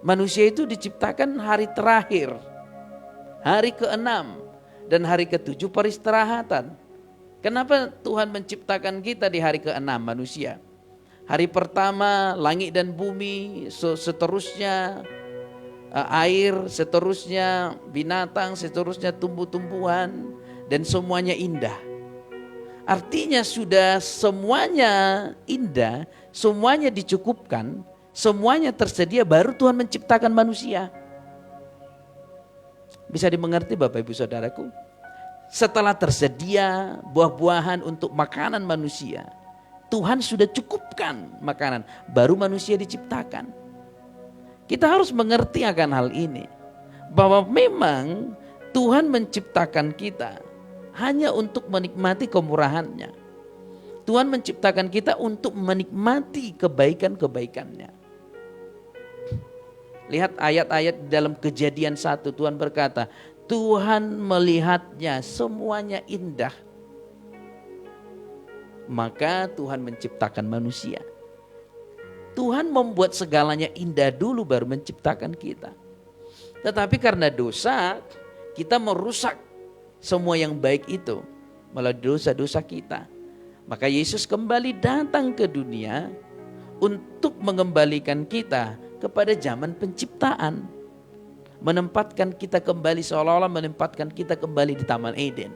Manusia itu diciptakan hari terakhir. Hari ke-6 dan hari ke-7 peristirahatan. Kenapa Tuhan menciptakan kita di hari ke-6 manusia? Hari pertama langit dan bumi, seterusnya air, seterusnya binatang, seterusnya tumbuh-tumbuhan, dan semuanya indah. Artinya sudah semuanya indah, semuanya dicukupkan, semuanya tersedia, baru Tuhan menciptakan manusia. Bisa dimengerti Bapak Ibu Saudaraku? Setelah tersedia buah-buahan untuk makanan manusia, Tuhan sudah cukupkan makanan, baru manusia diciptakan. Kita harus mengerti akan hal ini, bahwa memang Tuhan menciptakan kita hanya untuk menikmati kemurahannya. Tuhan menciptakan kita untuk menikmati kebaikan-kebaikannya. Lihat ayat-ayat dalam Kejadian 1, Tuhan berkata, Tuhan melihatnya semuanya indah. Maka Tuhan menciptakan manusia. Tuhan membuat segalanya indah dulu baru menciptakan kita. Tetapi karena dosa, kita merusak semua yang baik itu melalui dosa-dosa kita. Maka Yesus kembali datang ke dunia untuk mengembalikan kita kepada zaman penciptaan. Menempatkan kita kembali, seolah-olah menempatkan kita kembali di Taman Eden.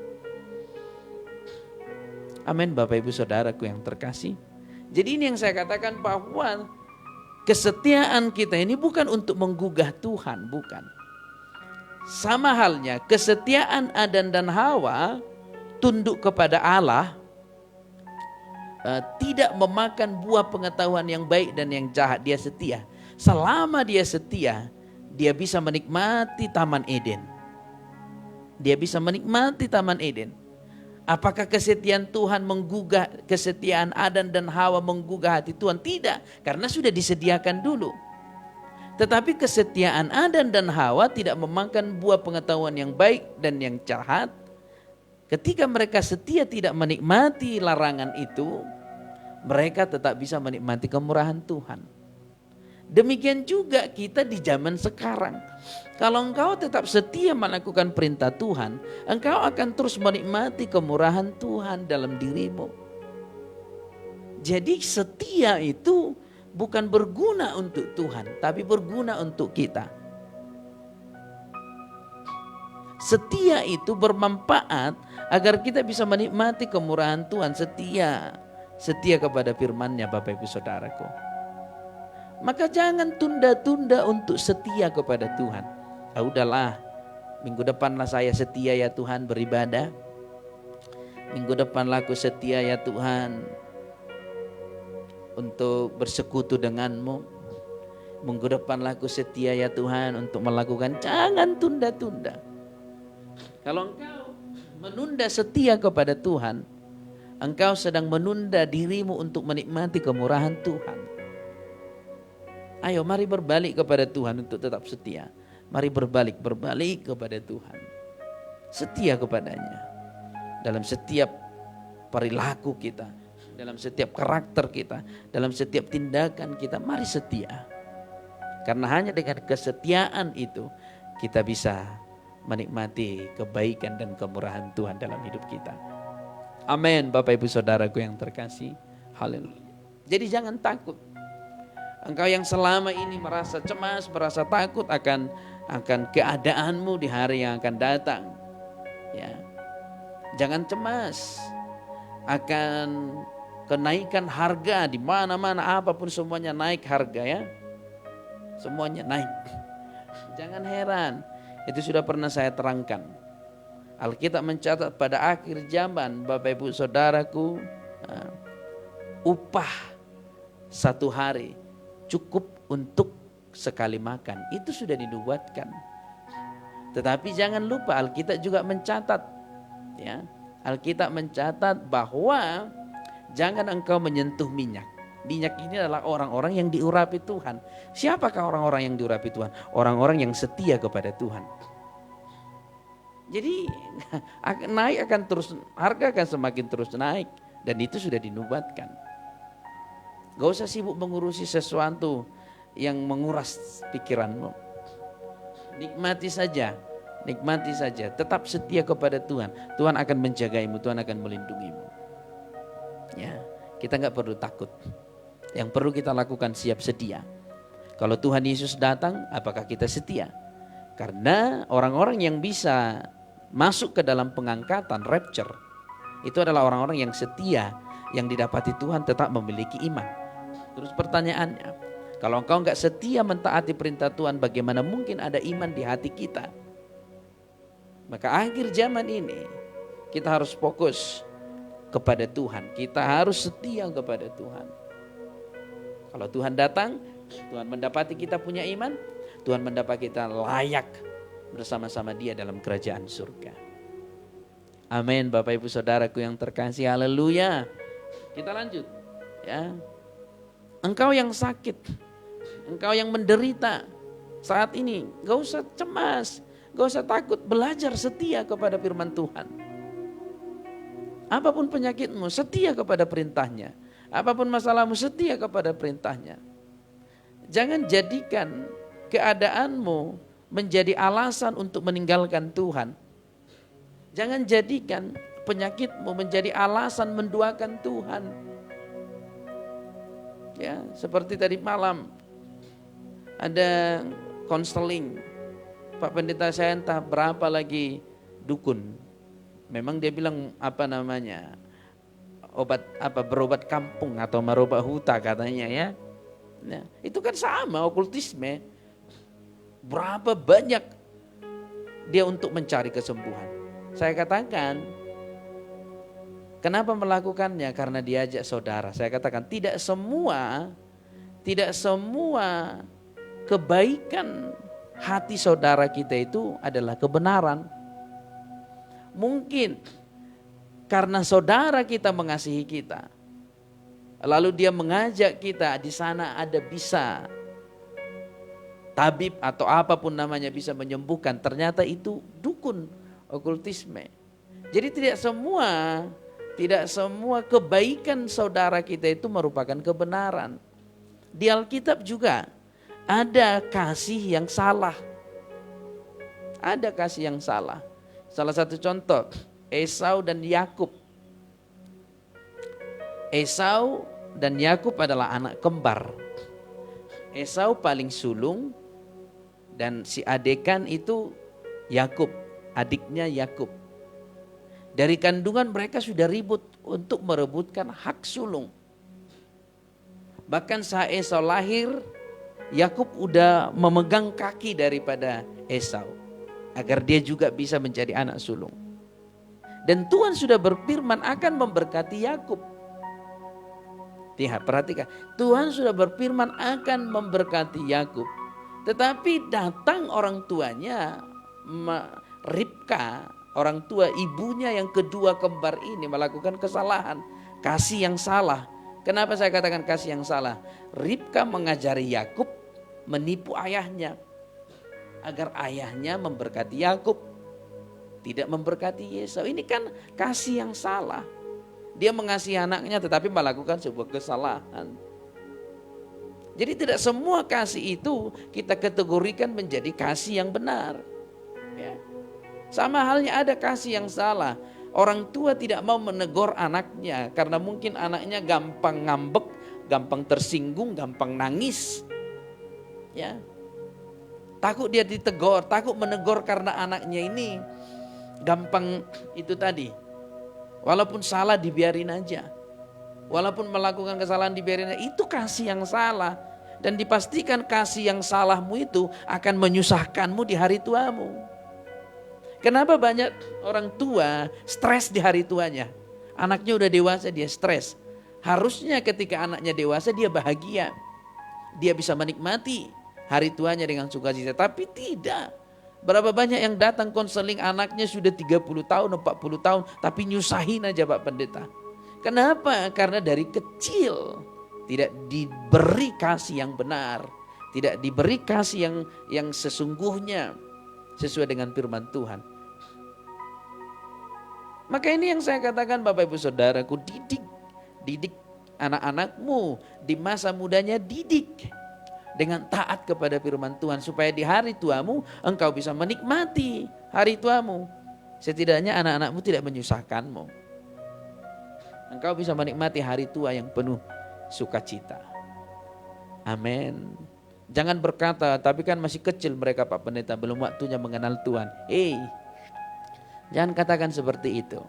Amin Bapak Ibu Saudaraku yang terkasih. Jadi ini yang saya katakan, bahwa kesetiaan kita ini bukan untuk menggugah Tuhan, bukan. Sama halnya kesetiaan Adam dan Hawa tunduk kepada Allah, tidak memakan buah pengetahuan yang baik dan yang jahat. Dia setia. Selama dia setia, dia bisa menikmati Taman Eden. Dia bisa menikmati Taman Eden. Apakah kesetiaan Tuhan menggugah, kesetiaan Adam dan Hawa menggugah hati Tuhan? Tidak, karena sudah disediakan dulu. Tetapi kesetiaan Adam dan Hawa tidak memakan buah pengetahuan yang baik dan yang jahat. Ketika mereka setia tidak menikmati larangan itu, mereka tetap bisa menikmati kemurahan Tuhan. Demikian juga kita di zaman sekarang. Kalau engkau tetap setia melakukan perintah Tuhan, engkau akan terus menikmati kemurahan Tuhan dalam dirimu. Jadi setia itu bukan berguna untuk Tuhan, tapi berguna untuk kita. Setia itu bermanfaat agar kita bisa menikmati kemurahan Tuhan. Setia kepada firman-Nya Bapak Ibu Saudaraku. Maka jangan tunda-tunda untuk setia kepada Tuhan. Udahlah, minggu depanlah saya setia ya Tuhan beribadah. Minggu depanlah aku setia ya Tuhan untuk bersekutu denganmu. Minggu depanlah aku setia ya Tuhan untuk melakukan. Jangan tunda-tunda. Kalau engkau menunda setia kepada Tuhan, engkau sedang menunda dirimu untuk menikmati kemurahan Tuhan. Ayo mari berbalik kepada Tuhan untuk tetap setia. Mari berbalik kepada Tuhan. Setia kepadanya. Dalam setiap perilaku kita, dalam setiap karakter kita, dalam setiap tindakan kita, mari setia. Karena hanya dengan kesetiaan itu kita bisa menikmati kebaikan dan kemurahan Tuhan dalam hidup kita. Amin Bapak Ibu Saudaraku yang terkasih. Haleluya. Jadi jangan takut. Engkau yang selama ini merasa cemas, merasa takut akan keadaanmu di hari yang akan datang. Ya. Jangan cemas akan kenaikan harga di mana-mana, apapun semuanya naik harga ya. Semuanya naik. Jangan heran, itu sudah pernah saya terangkan. Alkitab mencatat pada akhir zaman Bapak Ibu Saudaraku, upah satu hari cukup untuk sekali makan. Itu sudah dinubuatkan. Tetapi jangan lupa Alkitab juga mencatat, ya. Alkitab mencatat bahwa jangan engkau menyentuh minyak. Minyak ini adalah orang-orang yang diurapi Tuhan. Siapakah orang-orang yang diurapi Tuhan? Orang-orang yang setia kepada Tuhan. Jadi naik akan terus, harga akan semakin terus naik, dan itu sudah dinubuatkan. Gak usah sibuk mengurusi sesuatu yang menguras pikiranmu. Nikmati saja Nikmati saja, tetap setia kepada Tuhan. Tuhan akan menjagaimu, Tuhan akan melindungimu. Ya, kita nggak perlu takut. Yang perlu kita lakukan siap sedia. Kalau Tuhan Yesus datang, apakah kita setia? Karena orang-orang yang bisa masuk ke dalam pengangkatan, rapture, itu adalah orang-orang yang setia, yang didapati Tuhan tetap memiliki iman. Terus pertanyaannya, kalau engkau nggak setia mentaati perintah Tuhan, bagaimana mungkin ada iman di hati kita? Maka akhir zaman ini kita harus fokus kepada Tuhan. Kita harus setia kepada Tuhan. Kalau Tuhan datang, Tuhan mendapati kita punya iman, Tuhan mendapat kita layak bersama-sama Dia dalam kerajaan surga. Amin, Bapak Ibu Saudaraku yang terkasih, haleluya. Kita lanjut ya. Engkau yang sakit, engkau yang menderita saat ini, gak usah cemas, gak usah takut, belajar setia kepada firman Tuhan. Apapun penyakitmu, setia kepada perintahnya. Apapun masalahmu, setia kepada perintahnya. Jangan jadikan keadaanmu menjadi alasan untuk meninggalkan Tuhan. Jangan jadikan penyakitmu menjadi alasan menduakan Tuhan. Ya, seperti tadi malam ada konseling. Pak Pendeta saya entah berapa lagi dukun. Memang dia bilang berobat kampung atau merubah huta katanya ya. Nah, itu kan sama okultisme. Berapa banyak dia untuk mencari kesembuhan. Saya katakan, kenapa melakukannya? Karena diajak saudara. Saya katakan tidak semua kebaikan hati saudara kita itu adalah kebenaran. Mungkin karena saudara kita mengasihi kita, lalu dia mengajak kita, di sana ada bisa tabib atau apapun namanya bisa menyembuhkan. Ternyata itu dukun, okultisme. Jadi tidak semua kebaikan saudara kita itu merupakan kebenaran. Di Alkitab juga ada kasih yang salah. Ada kasih yang salah. Salah satu contoh, Esau dan Yakub. Esau dan Yakub adalah anak kembar. Esau paling sulung dan si adekan itu Yakub, adiknya Yakub. Dari kandungan mereka sudah ribut untuk merebutkan hak sulung. Bahkan saat Esau lahir, Yakub udah memegang kaki daripada Esau agar dia juga bisa menjadi anak sulung. Dan Tuhan sudah berfirman akan memberkati Yakub. Lihat, perhatikan. Tuhan sudah berfirman akan memberkati Yakub. Tetapi datang orang tuanya, Ribka, orang tua ibunya yang kedua kembar ini melakukan kesalahan. Kasih yang salah. Kenapa saya katakan kasih yang salah? Ribka mengajari Yakub menipu ayahnya. Agar ayahnya memberkati Yakub. Tidak memberkati Esau. Ini kan kasih yang salah. Dia mengasihi anaknya tetapi melakukan sebuah kesalahan. Jadi tidak semua kasih itu kita kategorikan menjadi kasih yang benar. Ya. Sama halnya ada kasih yang salah. Orang tua tidak mau menegur anaknya karena mungkin anaknya gampang ngambek, gampang tersinggung, gampang nangis. Ya. Takut dia ditegur, takut menegur karena anaknya ini gampang itu tadi. Walaupun salah dibiarin aja. Walaupun melakukan kesalahan dibiarin aja. Itu kasih yang salah. Dan dipastikan kasih yang salahmu itu akan menyusahkanmu di hari tuamu. Kenapa banyak orang tua stres di hari tuanya? Anaknya udah dewasa dia stres. Harusnya ketika anaknya dewasa dia bahagia. Dia bisa menikmati hari tuanya dengan sukacita. Tapi tidak. Berapa banyak yang datang konseling anaknya sudah 30 tahun, 40 tahun. Tapi nyusahin aja Pak Pendeta. Kenapa? Karena dari kecil tidak diberi kasih yang benar. Tidak diberi kasih yang sesungguhnya. Sesuai dengan firman Tuhan. Maka ini yang saya katakan Bapak Ibu Saudaraku, didik anak-anakmu di masa mudanya, didik. dengan taat kepada firman Tuhan, supaya di hari tuamu engkau bisa menikmati hari tuamu. Setidaknya anak-anakmu tidak menyusahkanmu. Engkau bisa menikmati hari tua yang penuh sukacita. Amin. Jangan berkata, tapi kan masih kecil mereka Pak Pendeta, belum waktunya mengenal Tuhan. Jangan katakan seperti itu.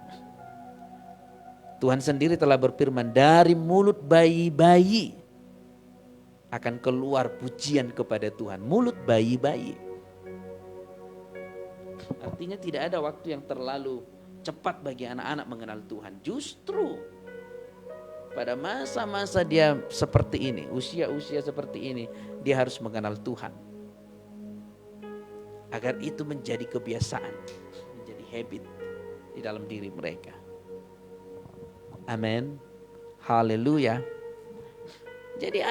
Tuhan sendiri telah berfirman, dari mulut bayi-bayi akan keluar pujian kepada Tuhan. Mulut bayi-bayi. Artinya tidak ada waktu yang terlalu cepat bagi anak-anak mengenal Tuhan. Justru pada masa-masa dia seperti ini, usia-usia seperti ini, dia harus mengenal Tuhan. Agar itu menjadi kebiasaan, menjadi habit di dalam diri mereka. Amin. Haleluya. Jadi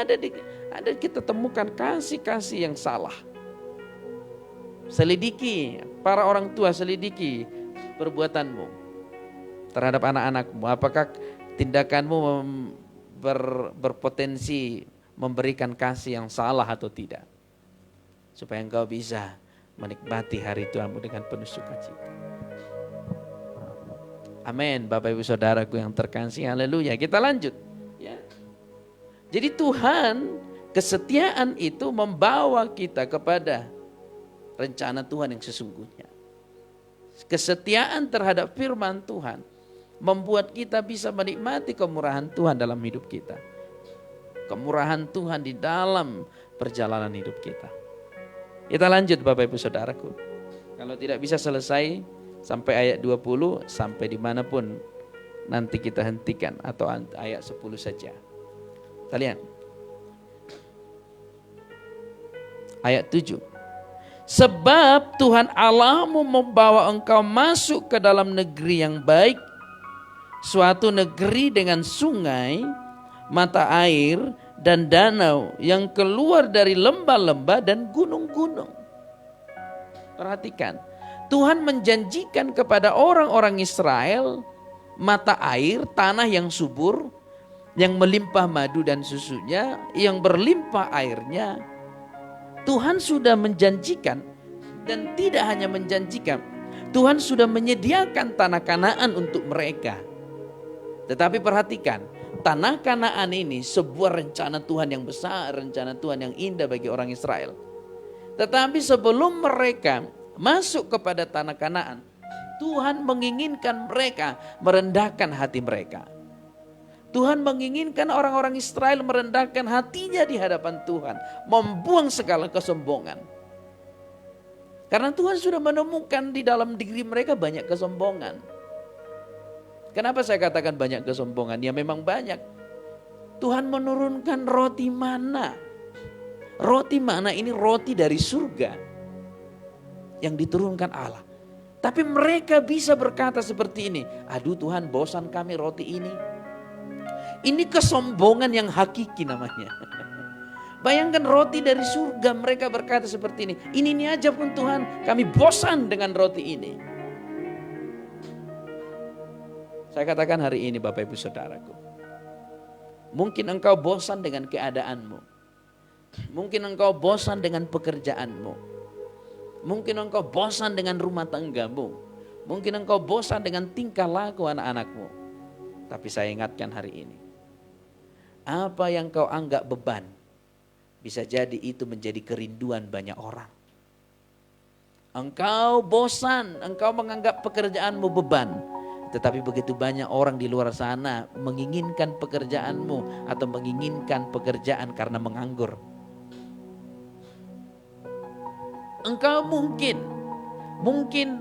ada kita temukan kasih-kasih yang salah. Selidiki, para orang tua selidiki perbuatanmu terhadap anak-anakmu. Apakah tindakanmu berpotensi memberikan kasih yang salah atau tidak. Supaya engkau bisa menikmati hari Tuhanmu dengan penuh sukacita. Amin. Bapak Ibu Saudaraku yang terkasih, haleluya. Kita lanjut. Ya. Jadi Tuhan, kesetiaan itu membawa kita kepada rencana Tuhan yang sesungguhnya. Kesetiaan terhadap firman Tuhan membuat kita bisa menikmati kemurahan Tuhan dalam hidup kita. Kemurahan Tuhan di dalam perjalanan hidup kita. Kita lanjut Bapak Ibu Saudaraku. Kalau tidak bisa selesai sampai ayat 20, sampai dimanapun nanti kita hentikan. Atau ayat 10 saja. Kita lihat. Ayat 7. Sebab Tuhan Allahmu membawa engkau masuk ke dalam negeri yang baik, suatu negeri dengan sungai, mata air, dan danau yang keluar dari lembah-lembah dan gunung-gunung. Perhatikan, Tuhan menjanjikan kepada orang-orang Israel mata air, tanah yang subur, yang melimpah madu dan susunya, yang berlimpah airnya. Tuhan sudah menjanjikan, dan tidak hanya menjanjikan, Tuhan sudah menyediakan tanah Kanaan untuk mereka. Tetapi perhatikan, tanah Kanaan ini sebuah rencana Tuhan yang besar, rencana Tuhan yang indah bagi orang Israel. Tetapi sebelum mereka masuk kepada tanah Kanaan, Tuhan menginginkan mereka merendahkan hati mereka. Tuhan menginginkan orang-orang Israel merendahkan hatinya di hadapan Tuhan, membuang segala kesombongan. Karena Tuhan sudah menemukan di dalam diri mereka banyak kesombongan. Kenapa saya katakan banyak kesombongan? Ya memang banyak. Tuhan menurunkan roti mana. Roti mana ini roti dari surga yang diturunkan Allah. Tapi mereka bisa berkata seperti ini, aduh Tuhan, bosan kami roti ini. Ini kesombongan yang hakiki namanya. Bayangkan roti dari surga, mereka berkata seperti ini. Ini aja pun Tuhan, kami bosan dengan roti ini. Saya katakan hari ini Bapak Ibu Saudaraku. Mungkin engkau bosan dengan keadaanmu. Mungkin engkau bosan dengan pekerjaanmu. Mungkin engkau bosan dengan rumah tanggamu. Mungkin engkau bosan dengan tingkah laku anak-anakmu. Tapi saya ingatkan hari ini. Apa yang kau anggap beban, bisa jadi itu menjadi kerinduan banyak orang. Engkau bosan, engkau menganggap pekerjaanmu beban. Tetapi begitu banyak orang di luar sana menginginkan pekerjaanmu atau menginginkan pekerjaan karena menganggur. Engkau mungkin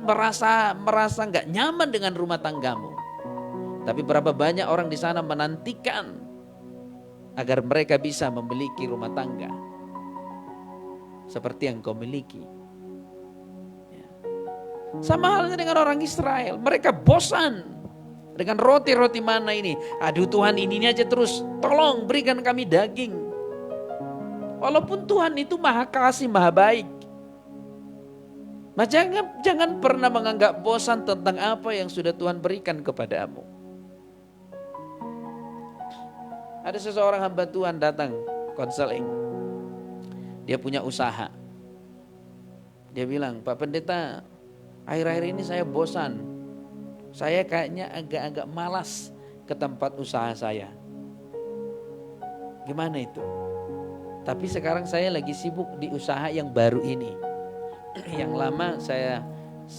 merasa nggak nyaman dengan rumah tanggamu. Tapi berapa banyak orang di sana menantikan agar mereka bisa memiliki rumah tangga seperti yang kau miliki. Sama halnya dengan orang Israel. Mereka bosan dengan roti-roti mana ini. Aduh Tuhan, ini aja terus. Tolong berikan kami daging. Walaupun Tuhan itu maha kasih, maha baik. Jangan pernah menganggap bosan tentang apa yang sudah Tuhan berikan kepadamu. Ada seseorang hamba Tuhan datang konseling. Dia punya usaha. Dia bilang, Pak Pendeta, akhir-akhir ini saya bosan. Saya kayaknya agak-agak malas ke tempat usaha saya. Gimana itu? Tapi sekarang saya lagi sibuk di usaha yang baru ini. Yang lama saya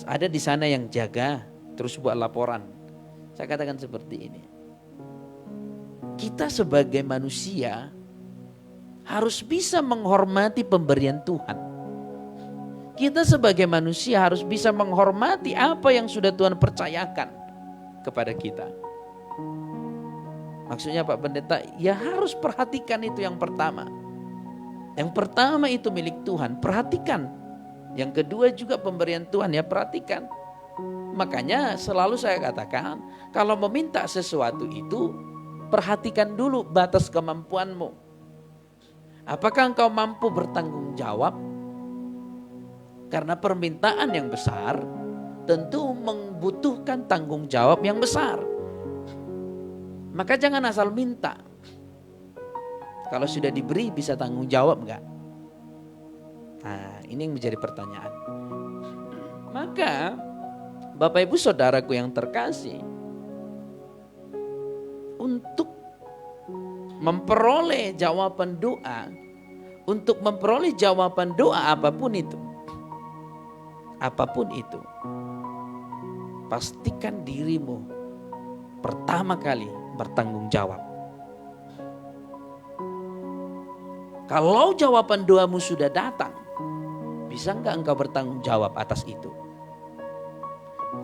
ada di sana yang jaga, terus buat laporan. Saya katakan seperti ini. Kita sebagai manusia harus bisa menghormati pemberian Tuhan. Kita sebagai manusia harus bisa menghormati apa yang sudah Tuhan percayakan kepada kita. Maksudnya Pak Pendeta, ya harus perhatikan itu yang pertama. Yang pertama itu milik Tuhan, perhatikan. Yang kedua juga pemberian Tuhan, ya perhatikan. Makanya selalu saya katakan, kalau meminta sesuatu itu, perhatikan dulu batas kemampuanmu. Apakah engkau mampu bertanggung jawab? Karena permintaan yang besar tentu membutuhkan tanggung jawab yang besar. Maka jangan asal minta. Kalau sudah diberi bisa tanggung jawab enggak? Nah, ini yang menjadi pertanyaan. Maka Bapak Ibu Saudaraku yang terkasih, untuk memperoleh jawaban doa, untuk memperoleh jawaban doa apapun itu, pastikan dirimu pertama kali bertanggung jawab. Kalau jawaban doamu sudah datang, bisa enggak engkau bertanggung jawab atas itu?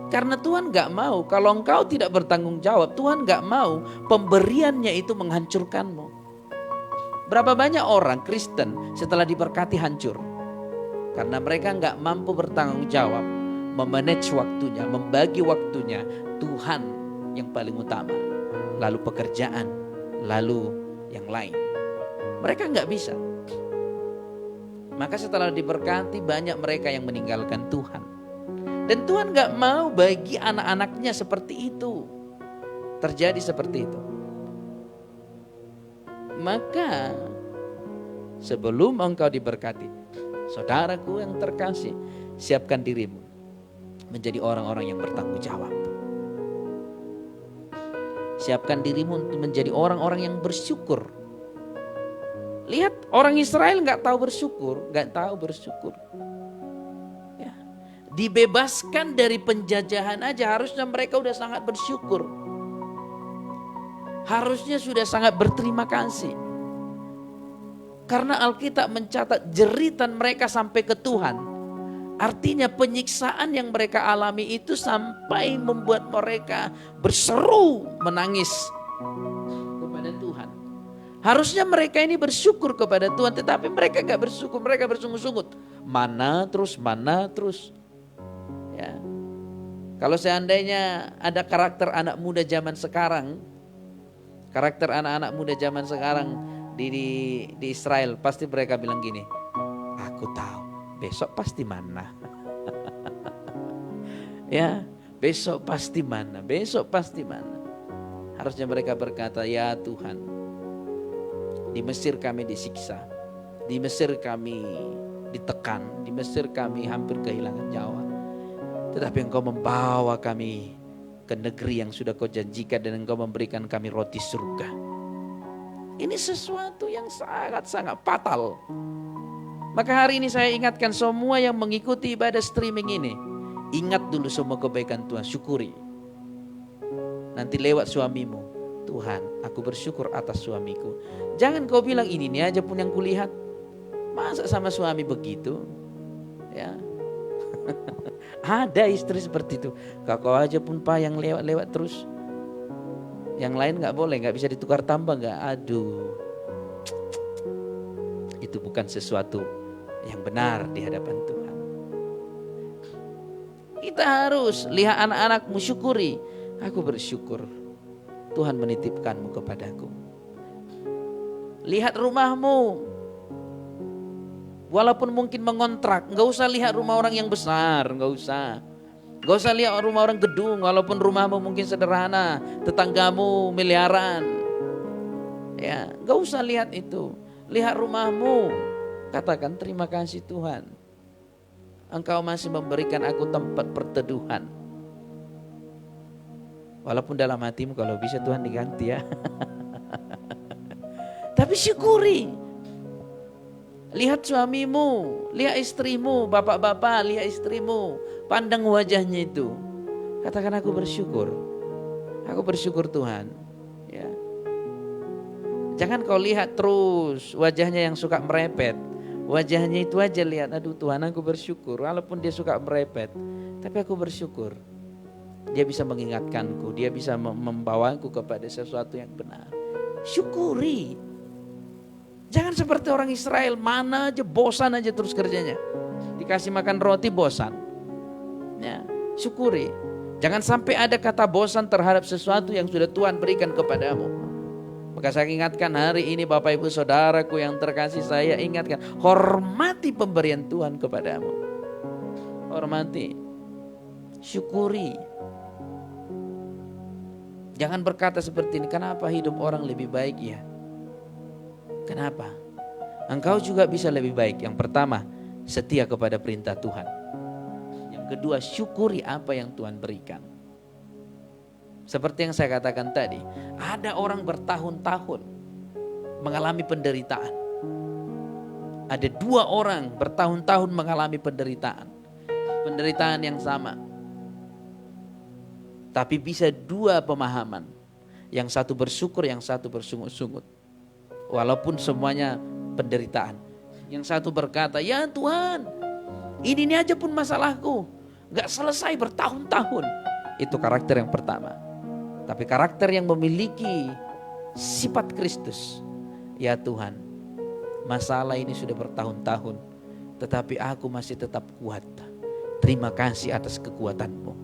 Karena Tuhan enggak mau, kalau engkau tidak bertanggung jawab, Tuhan enggak mau pemberiannya itu menghancurkanmu. Berapa banyak orang Kristen setelah diberkati hancur? Karena mereka enggak mampu bertanggung jawab, memanage waktunya, membagi waktunya. Tuhan yang paling utama, lalu pekerjaan, lalu yang lain. Mereka enggak bisa. Maka setelah diberkati banyak mereka yang meninggalkan Tuhan. Dan Tuhan enggak mau bagi anak-anaknya seperti itu. Terjadi seperti itu. Maka sebelum engkau diberkati, saudaraku yang terkasih, siapkan dirimu menjadi orang-orang yang bertanggung jawab. Siapkan dirimu untuk menjadi orang-orang yang bersyukur. Lihat orang Israel nggak tahu bersyukur. Ya. Dibebaskan dari penjajahan aja harusnya mereka udah sangat bersyukur. Harusnya sudah sangat berterima kasih. Karena Alkitab mencatat jeritan mereka sampai ke Tuhan. Artinya penyiksaan yang mereka alami itu sampai membuat mereka berseru menangis kepada Tuhan. Harusnya mereka ini bersyukur kepada Tuhan, tetapi mereka gak bersyukur, mereka bersungut-sungut. Mana terus. Ya. Kalau seandainya ada karakter anak muda zaman sekarang, karakter anak-anak muda zaman sekarang di Israel, pasti mereka bilang gini, aku tahu besok pasti mana. Ya, besok pasti mana. Harusnya mereka berkata, ya Tuhan, di Mesir kami disiksa, di Mesir kami ditekan, di Mesir kami hampir kehilangan nyawa. Tetapi Engkau membawa kami ke negeri yang sudah Kau janjikan dan Engkau memberikan kami roti surga. Ini sesuatu yang sangat-sangat fatal. Maka hari ini saya ingatkan semua yang mengikuti ibadah streaming ini, ingat dulu semua kebaikan Tuhan, syukuri. Nanti lewat suamimu, Tuhan, aku bersyukur atas suamiku. Jangan kau bilang ini aja pun yang kulihat. Masa sama suami begitu? Ya. Ada istri seperti itu. Kau aja pun Pak yang lewat-lewat terus. Yang lain gak boleh, gak bisa ditukar tambah gak? Aduh. Itu bukan sesuatu yang benar di hadapan Tuhan. Kita harus lihat anak-anakmu, syukuri. Aku bersyukur Tuhan menitipkanmu kepadaku. Lihat rumahmu. Walaupun mungkin mengontrak, gak usah lihat rumah orang yang besar, gak usah. Gak usah lihat rumah orang gedung, walaupun rumahmu mungkin sederhana, tetanggamu miliaran. Ya, gak usah lihat itu. Lihat rumahmu. Katakan, terima kasih Tuhan, Engkau masih memberikan aku tempat perteduhan. Walaupun dalam hatimu kalau bisa Tuhan diganti ya. Tapi syukuri. Lihat suamimu, lihat istrimu, bapak-bapak, lihat istrimu. Pandang wajahnya itu. Katakan, aku bersyukur. Aku bersyukur Tuhan. Ya. Jangan kau lihat terus wajahnya yang suka merepet. Wajahnya itu aja lihat, aduh Tuhan aku bersyukur. Walaupun dia suka merepet, tapi aku bersyukur. Dia bisa mengingatkanku, dia bisa membawaku kepada sesuatu yang benar. Syukuri. Jangan seperti orang Israel, mana aja bosan aja terus kerjanya. Dikasih makan roti bosan. Ya, syukuri. Jangan sampai ada kata bosan terhadap sesuatu yang sudah Tuhan berikan kepadamu. Maka saya ingatkan hari ini Bapak Ibu Saudaraku yang terkasih, saya ingatkan, hormati pemberian Tuhan kepadamu. Hormati. Syukuri. Jangan berkata seperti ini, kenapa hidup orang lebih baik ya? Kenapa? Engkau juga bisa lebih baik. Yang pertama, setia kepada perintah Tuhan. Yang kedua, syukuri apa yang Tuhan berikan. Seperti yang saya katakan tadi, ada orang bertahun-tahun mengalami penderitaan. Ada 2 orang bertahun-tahun mengalami penderitaan. Penderitaan yang sama. Tapi bisa 2 pemahaman. Yang satu bersyukur, yang satu bersungut-sungut. Walaupun semuanya penderitaan. Yang satu berkata, ya Tuhan, ini aja pun masalahku. Gak selesai bertahun-tahun. Itu karakter yang pertama. Tapi karakter yang memiliki sifat Kristus. Ya Tuhan, masalah ini sudah bertahun-tahun, tetapi aku masih tetap kuat. Terima kasih atas kekuatan-Mu.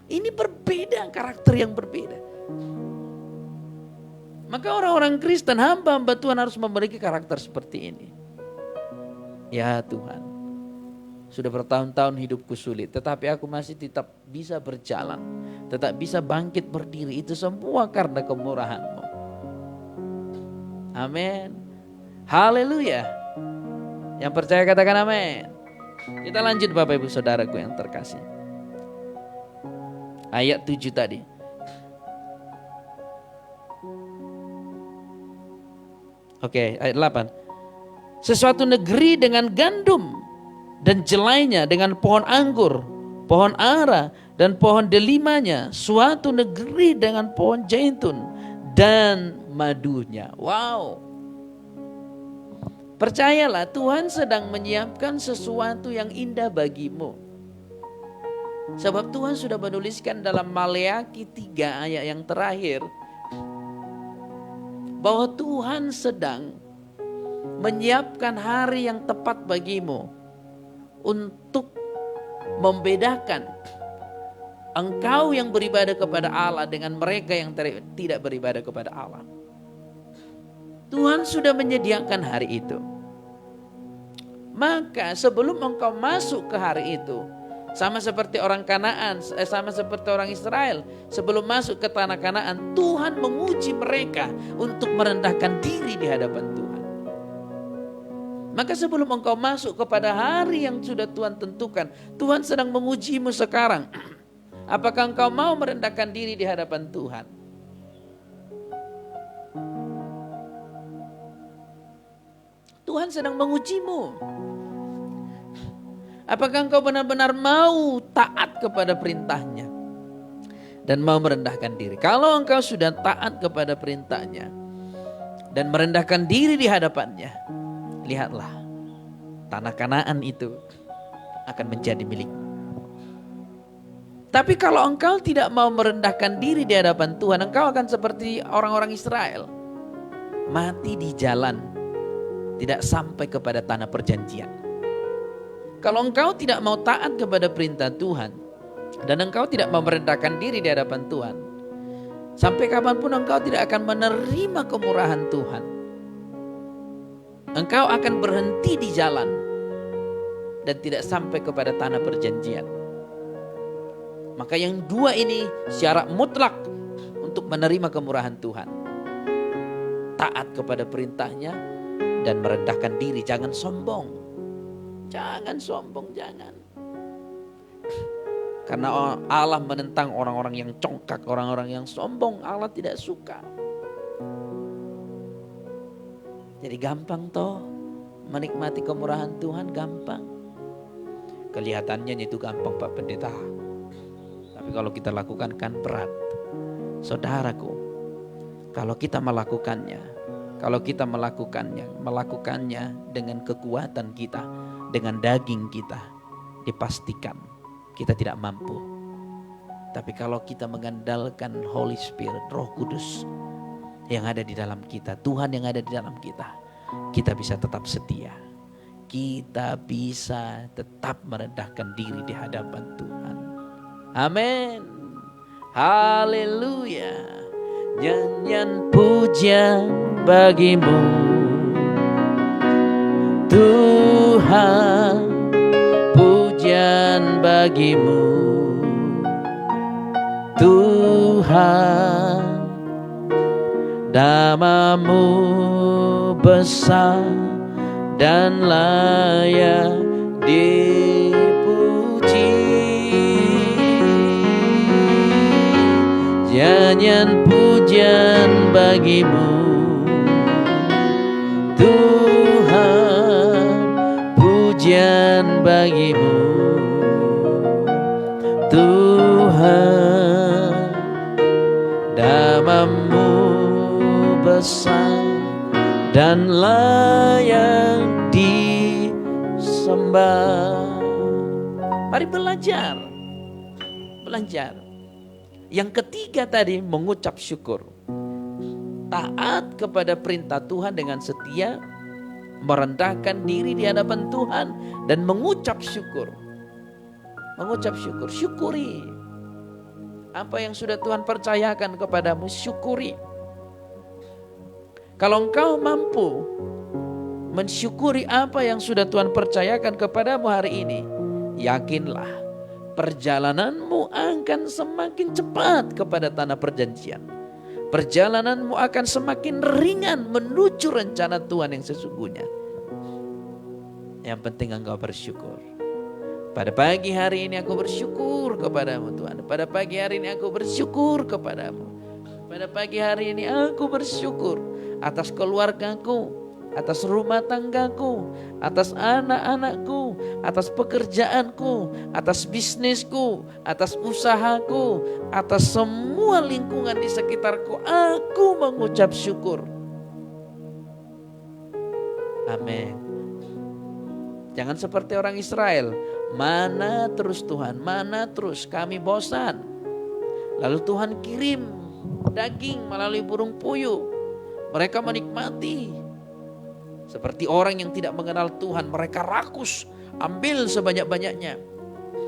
Ini berbeda, karakter yang berbeda. Maka orang-orang Kristen, hamba-hamba Tuhan harus memiliki karakter seperti ini. Ya Tuhan, sudah bertahun-tahun hidupku sulit, tetapi aku masih tetap bisa berjalan, tetap bisa bangkit berdiri. Itu semua karena kemurahan-Mu. Amin. Haleluya. Yang percaya katakan amin. Kita lanjut Bapak Ibu Saudaraku yang terkasih. Ayat 7 tadi. Oke, ayat 8. Sesuatu negeri dengan gandum dan jelainya, dengan pohon anggur, pohon ara dan pohon delimanya, suatu negeri dengan pohon zaitun dan madunya. Wow. Percayalah, Tuhan sedang menyiapkan sesuatu yang indah bagimu. Sebab Tuhan sudah menuliskan dalam Maleakhi 3 ayat yang terakhir, bahwa Tuhan sedang menyiapkan hari yang tepat bagimu untuk membedakan engkau yang beribadah kepada Allah dengan mereka yang tidak beribadah kepada Allah. Tuhan sudah menyediakan hari itu. Maka sebelum engkau masuk ke hari itu, sama seperti orang Kanaan, sama seperti orang Israel, sebelum masuk ke tanah Kanaan, Tuhan menguji mereka untuk merendahkan diri di hadapan Tuhan. Maka sebelum engkau masuk kepada hari yang sudah Tuhan tentukan, Tuhan sedang mengujimu sekarang. Apakah engkau mau merendahkan diri di hadapan Tuhan? Tuhan sedang mengujimu. Apakah engkau benar-benar mau taat kepada perintahnya dan mau merendahkan diri? Kalau engkau sudah taat kepada perintahnya dan merendahkan diri di hadapannya, lihatlah, tanah Kanaan itu akan menjadi milikmu. Tapi kalau engkau tidak mau merendahkan diri di hadapan Tuhan, engkau akan seperti orang-orang Israel, mati di jalan, tidak sampai kepada tanah perjanjian. Kalau engkau tidak mau taat kepada perintah Tuhan dan engkau tidak mau merendahkan diri di hadapan Tuhan, sampai kapanpun engkau tidak akan menerima kemurahan Tuhan. Engkau akan berhenti di jalan dan tidak sampai kepada tanah perjanjian. Maka yang 2 ini syarat mutlak untuk menerima kemurahan Tuhan. Taat kepada perintahnya dan merendahkan diri. Jangan sombong. Jangan sombong, jangan. Karena Allah menentang orang-orang yang congkak, orang-orang yang sombong. Allah tidak suka. Jadi gampang toh menikmati kemurahan Tuhan, gampang. Kelihatannya itu gampang Pak Pendeta. Tapi kalau kita lakukan kan berat. Saudaraku, kalau kita melakukannya dengan kekuatan kita, dengan daging kita, dipastikan kita tidak mampu. Tapi kalau kita mengandalkan Holy Spirit, Roh Kudus yang ada di dalam kita, Tuhan yang ada di dalam kita bisa tetap setia. Kita bisa tetap merendahkan diri di hadapan Tuhan. Amin. Haleluya. Nyanyian pujian bagimu Tuhan, pujian bagimu Tuhan. Namamu besar dan layak dipuji. Nyanyian pujian bagimu Tuhan, pujian bagimu Tuhan. Namamu besar dan layak disembah. Mari belajar. Yang ketiga tadi, mengucap syukur. Taat kepada perintah Tuhan dengan setia, merendahkan diri di hadapan Tuhan, dan mengucap syukur. Syukuri apa yang sudah Tuhan percayakan kepadamu, syukuri. Kalau engkau mampu mensyukuri apa yang sudah Tuhan percayakan kepadamu hari ini, yakinlah perjalananmu akan semakin cepat kepada tanah perjanjian. Perjalananmu akan semakin ringan menuju rencana Tuhan yang sesungguhnya. Yang penting engkau bersyukur. Pada pagi hari ini aku bersyukur kepadamu Tuhan. Pada pagi hari ini aku bersyukur kepadamu. Pada pagi hari ini aku bersyukur atas keluargaku, atas rumah tanggaku, atas anak-anakku, atas pekerjaanku, atas bisnisku, atas usahaku, atas semua lingkungan di sekitarku. Aku mengucap syukur. Amin. Jangan seperti orang Israel. Mana terus Tuhan, mana terus, kami bosan. Lalu Tuhan kirim daging melalui burung puyuh. Mereka menikmati. Seperti orang yang tidak mengenal Tuhan, mereka rakus, ambil sebanyak-banyaknya.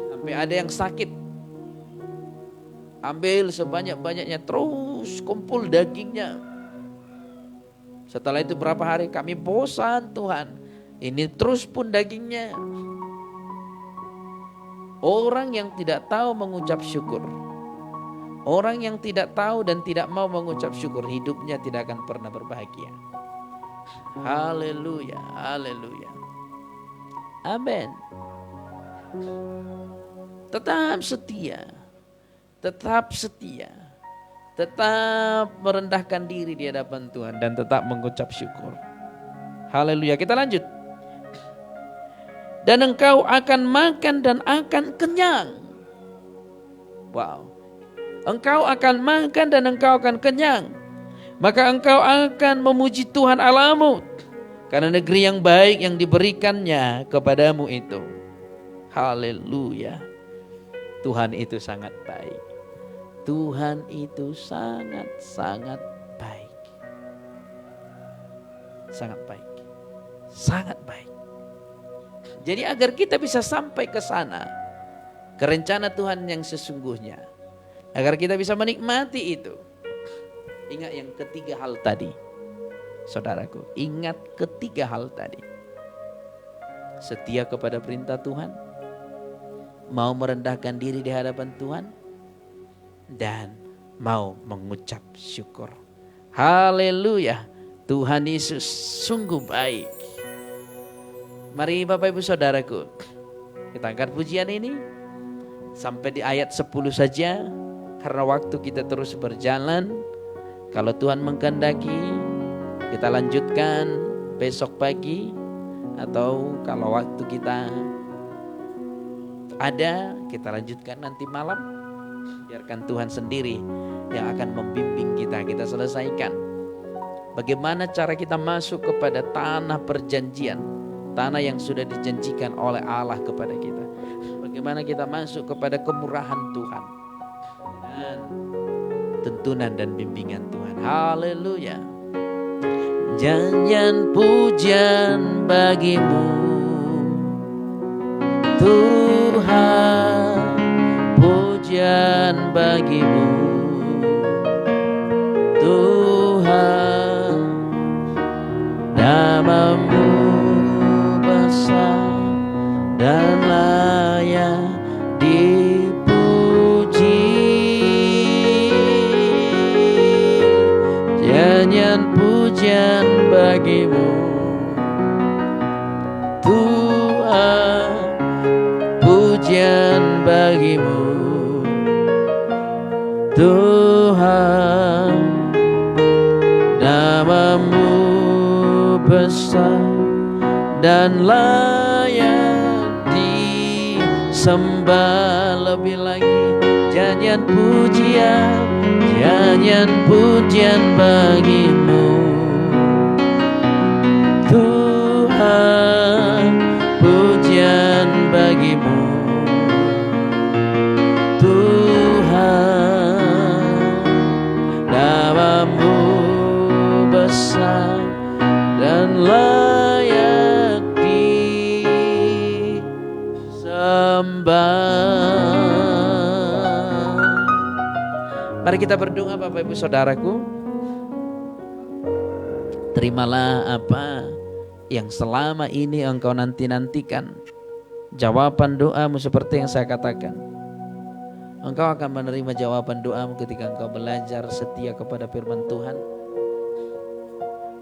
Sampai ada yang sakit, ambil sebanyak-banyaknya, terus kumpul dagingnya. Setelah itu berapa hari, kami bosan Tuhan, ini terus pun dagingnya. Orang yang tidak tahu mengucap syukur, orang yang tidak tahu dan tidak mau mengucap syukur, hidupnya tidak akan pernah berbahagia. Haleluya, haleluya. Amin. Tetap setia. Tetap setia. Tetap merendahkan diri di hadapan Tuhan dan tetap mengucap syukur. Haleluya. Kita lanjut. Dan engkau akan makan dan akan kenyang. Wow. Engkau akan makan dan engkau akan kenyang. Maka engkau akan memuji Tuhan Allahmu karena negeri yang baik yang diberikannya kepadamu itu. Haleluya. Tuhan itu sangat baik. Tuhan itu sangat-sangat baik. Sangat baik. Sangat baik. Jadi agar kita bisa sampai ke sana, ke rencana Tuhan yang sesungguhnya, agar kita bisa menikmati itu, ingat yang ketiga hal tadi. Saudaraku, ingat ketiga hal tadi. Setia kepada perintah Tuhan, mau merendahkan diri di hadapan Tuhan, dan mau mengucap syukur. Haleluya. Tuhan Yesus sungguh baik. Mari Bapak Ibu Saudaraku, kita angkat pujian ini sampai di ayat 10 saja. Karena waktu kita terus berjalan. Kalau Tuhan mengkehendaki, kita lanjutkan besok pagi. Atau kalau waktu kita ada, kita lanjutkan nanti malam. Biarkan Tuhan sendiri yang akan membimbing kita. Kita selesaikan bagaimana cara kita masuk kepada tanah perjanjian, tanah yang sudah dijanjikan oleh Allah kepada kita. Bagaimana kita masuk kepada kemurahan Tuhan dan tuntunan dan bimbingan Tuhan. Haleluya. Nyanyian pujian bagimu Tuhan, pujian bagimu Tuhan, namamu besar dan layak dipuji. Nyanyian pujian bagimu Tuhan, pujian bagimu Tuhan, namamu besar dan layak disembah. Lebih lagi nyanyian pujian bagimu Tuhan, pujian bagimu Tuhan, namamu besar dan layak disembah. Mari kita berdoa Bapak Ibu Saudaraku. Terimalah apa yang selama ini engkau nanti-nantikan. Jawaban doamu seperti yang saya katakan. Engkau akan menerima jawaban doamu ketika engkau belajar setia kepada firman Tuhan.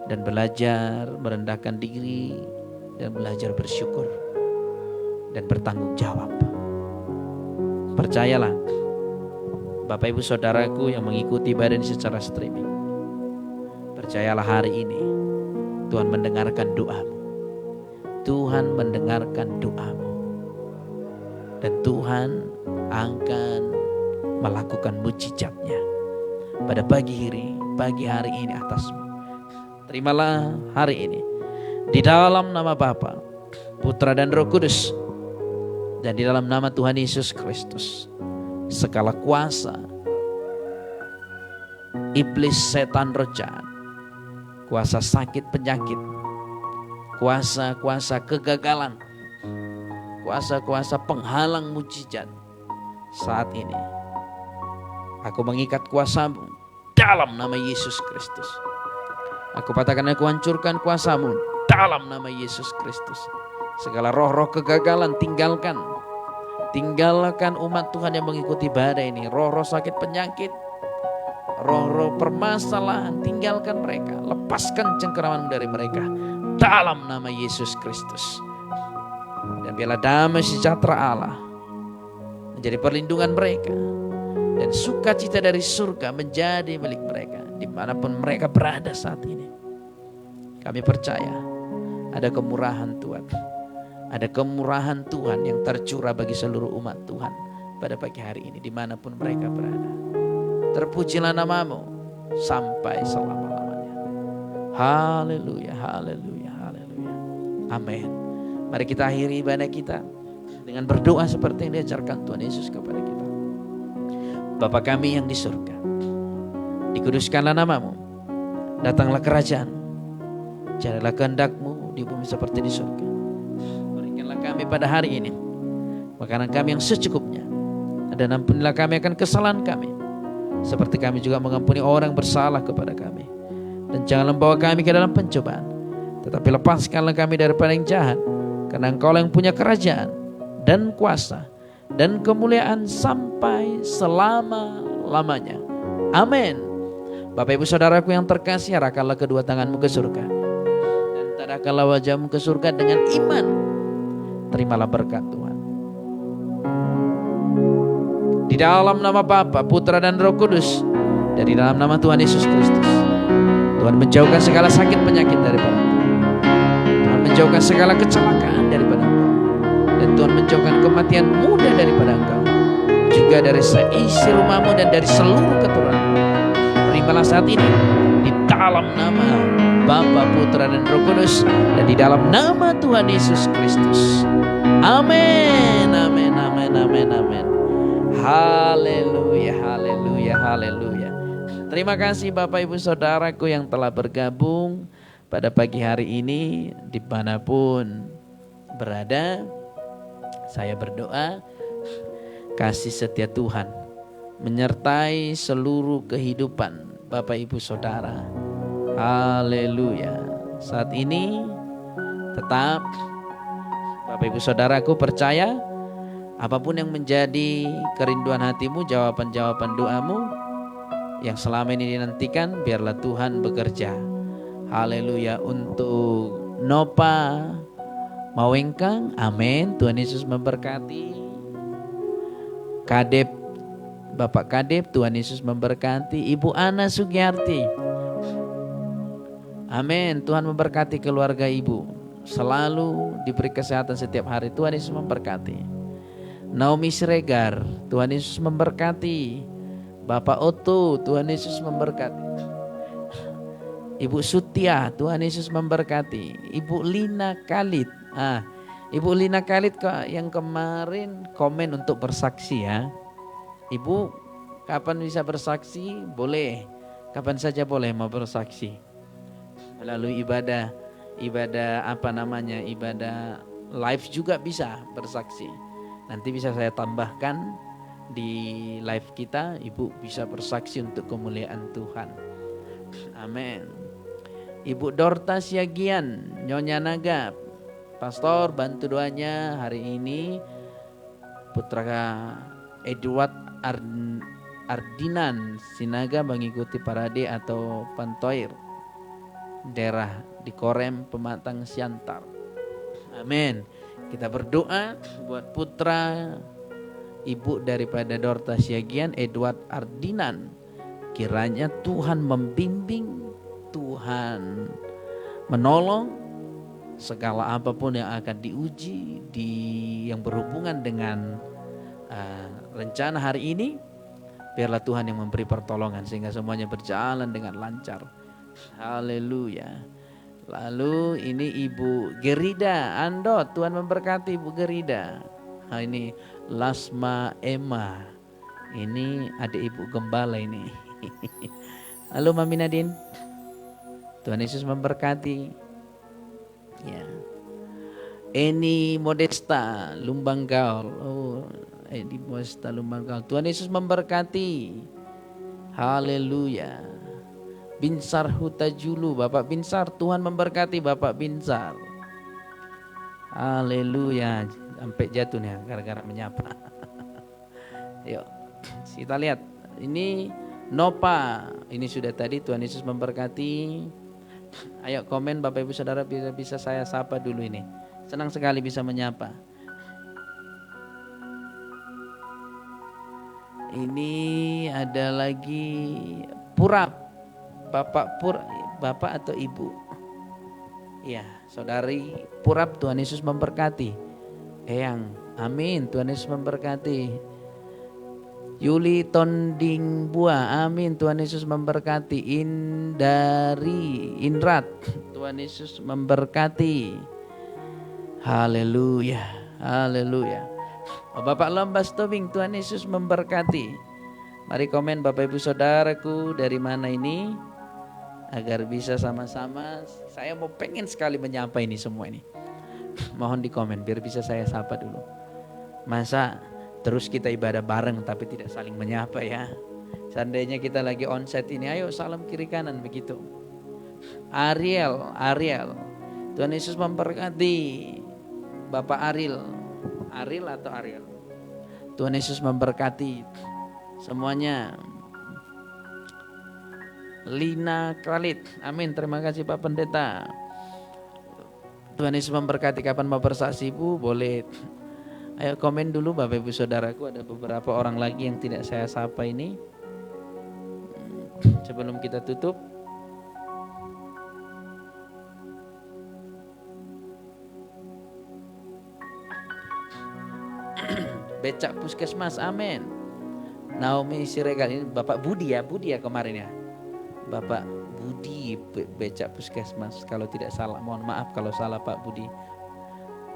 Dan belajar merendahkan diri. Dan belajar bersyukur. Dan bertanggung jawab. Percayalah Bapak Ibu Saudaraku yang mengikuti ibadah ini secara streaming. Percayalah hari ini Tuhan mendengarkan doamu. Tuhan mendengarkan doamu. Dan Tuhan akan melakukan mujizatnya pada pagi hari ini atasmu. Terimalah hari ini di dalam nama Bapa, Putra dan Roh Kudus, dan di dalam nama Tuhan Yesus Kristus. Segala kuasa iblis, setan, roh jahat, kuasa sakit penyakit, kuasa-kuasa kegagalan, kuasa-kuasa penghalang mujizat, saat ini aku mengikat kuasamu dalam nama Yesus Kristus. Aku patahkan, aku hancurkan kuasamu dalam nama Yesus Kristus. Segala roh-roh kegagalan tinggalkan umat Tuhan yang mengikuti ibadah ini. Roh-roh sakit penyakit, roh-roh permasalahan, tinggalkan mereka. Lepaskan cengkeraman dari mereka dalam nama Yesus Kristus. Dan biarlah damai sejahtera Allah menjadi perlindungan mereka, dan sukacita dari surga menjadi milik mereka dimanapun mereka berada saat ini. Kami percaya ada kemurahan Tuhan. Ada kemurahan Tuhan yang tercurah bagi seluruh umat Tuhan pada pagi hari ini dimanapun mereka berada. Terpujilah namamu sampai selama-lamanya. Haleluya, haleluya, haleluya. Amin. Mari kita akhiri ibadah kita dengan berdoa seperti yang diajarkan Tuhan Yesus kepada kita. Bapa kami yang di surga, dikuduskanlah namamu, datanglah kerajaan, jadilah kehendak-Mu di bumi seperti di surga. Kami pada hari ini makanan kami yang secukupnya, dan ampunilah kami akan kesalahan kami seperti kami juga mengampuni orang bersalah kepada kami. Dan janganlah membawa kami ke dalam pencobaan, tetapi lepaskanlah kami daripada yang jahat, karena Engkau yang punya kerajaan dan kuasa dan kemuliaan sampai selama-lamanya. Amin. Bapak ibu saudaraku yang terkasih, arahkanlah kedua tanganmu ke surga dan tadahkanlah wajahmu ke surga dengan iman. Terimalah berkat Tuhan. Di dalam nama Bapa, Putra dan Roh Kudus, dari dalam nama Tuhan Yesus Kristus, Tuhan menjauhkan segala sakit penyakit daripada engkau. Tuhan menjauhkan segala kecelakaan daripada engkau. Dan Tuhan menjauhkan kematian muda daripada engkau, juga dari seisi rumahmu dan dari seluruh keturunan. Terimalah saat ini di dalam nama Bapa, Putra dan Roh Kudus, dan di dalam nama Tuhan Yesus Kristus. Amin, amin, amin, amin, amin. Haleluya, haleluya, haleluya. Terima kasih Bapak Ibu Saudaraku yang telah bergabung pada pagi hari ini dimanapun berada. Saya berdoa kasih setia Tuhan menyertai seluruh kehidupan Bapak Ibu Saudara. Haleluya. Saat ini tetap Bapak Ibu Saudaraku percaya apapun yang menjadi kerinduan hatimu, jawaban-jawaban doamu yang selama ini dinantikan, biarlah Tuhan bekerja. Haleluya. Untuk Nopa Mawengkang, amin. Tuhan Yesus memberkati. Kadep, Bapak Kadep, Tuhan Yesus memberkati. Ibu Ana Sugiyarti, amin. Tuhan memberkati keluarga ibu, selalu diberi kesehatan setiap hari. Tuhan Yesus memberkati. Naomi Siregar, Tuhan Yesus memberkati. Bapak Otto, Tuhan Yesus memberkati. Ibu Sutia, Tuhan Yesus memberkati. Ibu Lina Khalid, Ibu Lina Khalid yang kemarin komen untuk bersaksi ya. Ibu kapan bisa bersaksi? Boleh, kapan saja boleh mau bersaksi. Melalui ibadah ibadah live juga bisa bersaksi. Nanti bisa saya tambahkan di live kita, Ibu bisa bersaksi untuk kemuliaan Tuhan. Amin. Ibu Dorta Siagian, Nyonya Naga, Pastor bantu doanya hari ini. Putra Edward Ardinan Sinaga mengikuti parade atau pantoir daerah di Korem Pematang Siantar. Amin. Kita berdoa buat putra ibu daripada Dorta Siagian, Edward Ardinan. Kiranya Tuhan membimbing, Tuhan menolong segala apapun yang akan diuji yang berhubungan dengan rencana hari ini. Biarlah Tuhan yang memberi pertolongan sehingga semuanya berjalan dengan lancar. Haleluya. Lalu ini Ibu Gerida Andot, Tuhan memberkati Ibu Gerida. Ini Lasma Emma, ini adik Ibu Gembala ini. Halo Mami Nadine, Tuhan Yesus memberkati. Ya. Eni Modesta Lumbanggaul, Eni Modesta Lumbanggaul, Tuhan Yesus memberkati. Haleluya. Binsar Hutajulu, Bapak Binsar, Tuhan memberkati Bapak Binsar. Haleluya. Sampai jatuh nih gara-gara menyapa. Yuk kita lihat. Ini Nopa, ini sudah tadi. Tuhan Yesus memberkati. Ayo komen Bapak Ibu Saudara, bisa saya sapa dulu ini. Senang sekali bisa menyapa. Ini ada lagi Purap. Bapak atau Ibu? Ya, Saudari Purap, Tuhan Yesus memberkati. Eyang, amin. Tuhan Yesus memberkati. Yuli Tonding Bua, amin. Tuhan Yesus memberkati. Indrat, Tuhan Yesus memberkati. Haleluya, haleluya. Bapak Lombas Tobing, Tuhan Yesus memberkati. Mari komen Bapak Ibu Saudaraku, dari mana ini? Agar bisa sama-sama, saya mau pengen sekali menyapa ini semua ini. Mohon di komen biar bisa saya sapa dulu. Masa terus kita ibadah bareng tapi tidak saling menyapa ya. Seandainya kita lagi onsite ini, ayo salam kiri kanan begitu. Ariel, Tuhan Yesus memberkati. Bapak Ariel atau Ariel, Tuhan Yesus memberkati semuanya. Lina Khalid. Amin. Terima kasih Pak Pendeta. Tuhan Yesus memberkati. Kapan mau bersaksi Bu? Boleh. Ayo komen dulu Bapak Ibu Saudaraku. Ada beberapa orang lagi yang tidak saya sapa ini. Sebelum kita tutup. Becak Puskesmas, amin. Naomi Siregar, ini Bapak Budi ya kemarin ya. Bapak Budi Becak Puskesmas, kalau tidak salah, mohon maaf kalau salah Pak Budi.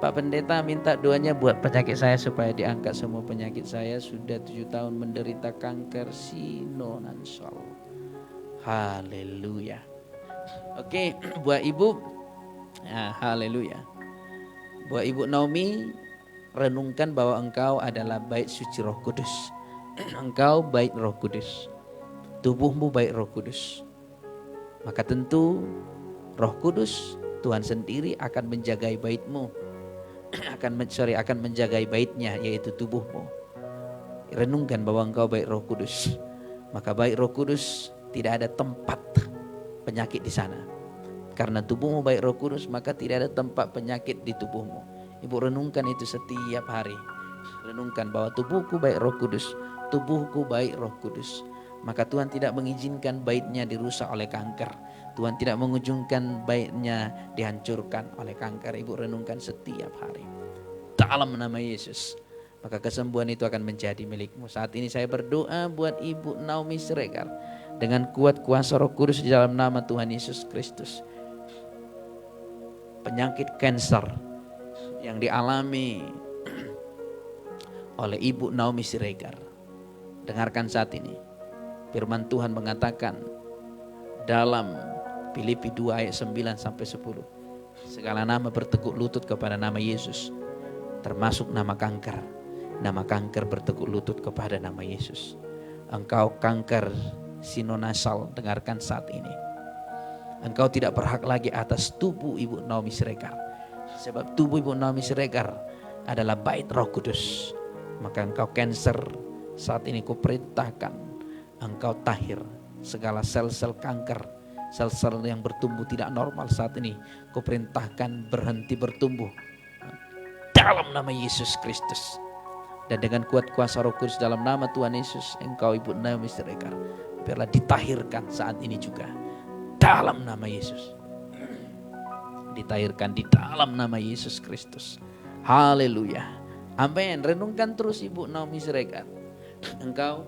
Pak Pendeta minta doanya buat penyakit saya supaya diangkat semua penyakit saya. Sudah 7 tahun menderita kanker sinonasal. Haleluya. Oke, buat Ibu, ya, haleluya. Buat Ibu Naomi, renungkan bahwa engkau adalah bait suci Roh Kudus. Engkau bait Roh Kudus. Tubuhmu bait Roh Kudus. Maka tentu Roh Kudus Tuhan sendiri akan menjagai baitmu. akan menjagai baitnya, yaitu tubuhmu. Renungkan bahwa engkau bait Roh Kudus. Maka bait Roh Kudus tidak ada tempat penyakit di sana. Karena tubuhmu bait Roh Kudus, maka tidak ada tempat penyakit di tubuhmu. Ibu renungkan itu setiap hari. Renungkan bahwa tubuhku baik Roh Kudus, tubuhku baik Roh Kudus. Maka Tuhan tidak mengizinkan baitnya dirusak oleh kanker. Tuhan tidak mengizinkan baitnya dihancurkan oleh kanker. Ibu renungkan setiap hari. Dalam nama Yesus, maka kesembuhan itu akan menjadi milikmu. Saat ini saya berdoa buat Ibu Naomi Siregar dengan kuat kuasa Roh Kudus di dalam nama Tuhan Yesus Kristus. Penyakit kanker yang dialami oleh Ibu Naomi Siregar, dengarkan saat ini. Firman Tuhan mengatakan dalam Filipi 2 ayat 9 sampai 10. Segala nama bertekuk lutut kepada nama Yesus, termasuk nama kanker. Nama kanker bertekuk lutut kepada nama Yesus. Engkau kanker sinonasal, dengarkan saat ini. Engkau tidak berhak lagi atas tubuh Ibu Naomi Siregar. Sebab tubuh Ibu Naomi Siregar adalah bait Roh Kudus. Maka engkau kanker saat ini kuperintahkan engkau tahir. Segala sel-sel kanker, sel-sel yang bertumbuh tidak normal saat ini kuperintahkan berhenti bertumbuh dalam nama Yesus Kristus. Dan dengan kuat kuasa Roh Kudus dalam nama Tuhan Yesus, engkau Ibu Naomi Siregar biarlah ditahirkan saat ini juga dalam nama Yesus. Ditahirkan di dalam nama Yesus Kristus. Haleluya. Amin. Renungkan terus Ibu Naomi Siregar. Engkau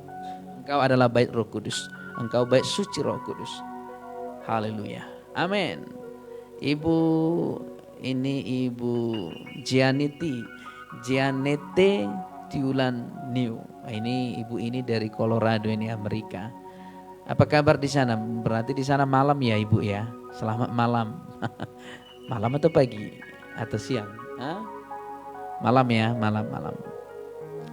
adalah bait Roh Kudus. Engkau bait suci Roh Kudus. Haleluya. Amin. Ibu Gianete Tiulan New. Ini ibu ini dari Colorado, ini Amerika. Apa kabar di sana? Berarti di sana malam ya Ibu ya. Selamat malam. Malam atau pagi atau siang? Hah? Malam ya, malam.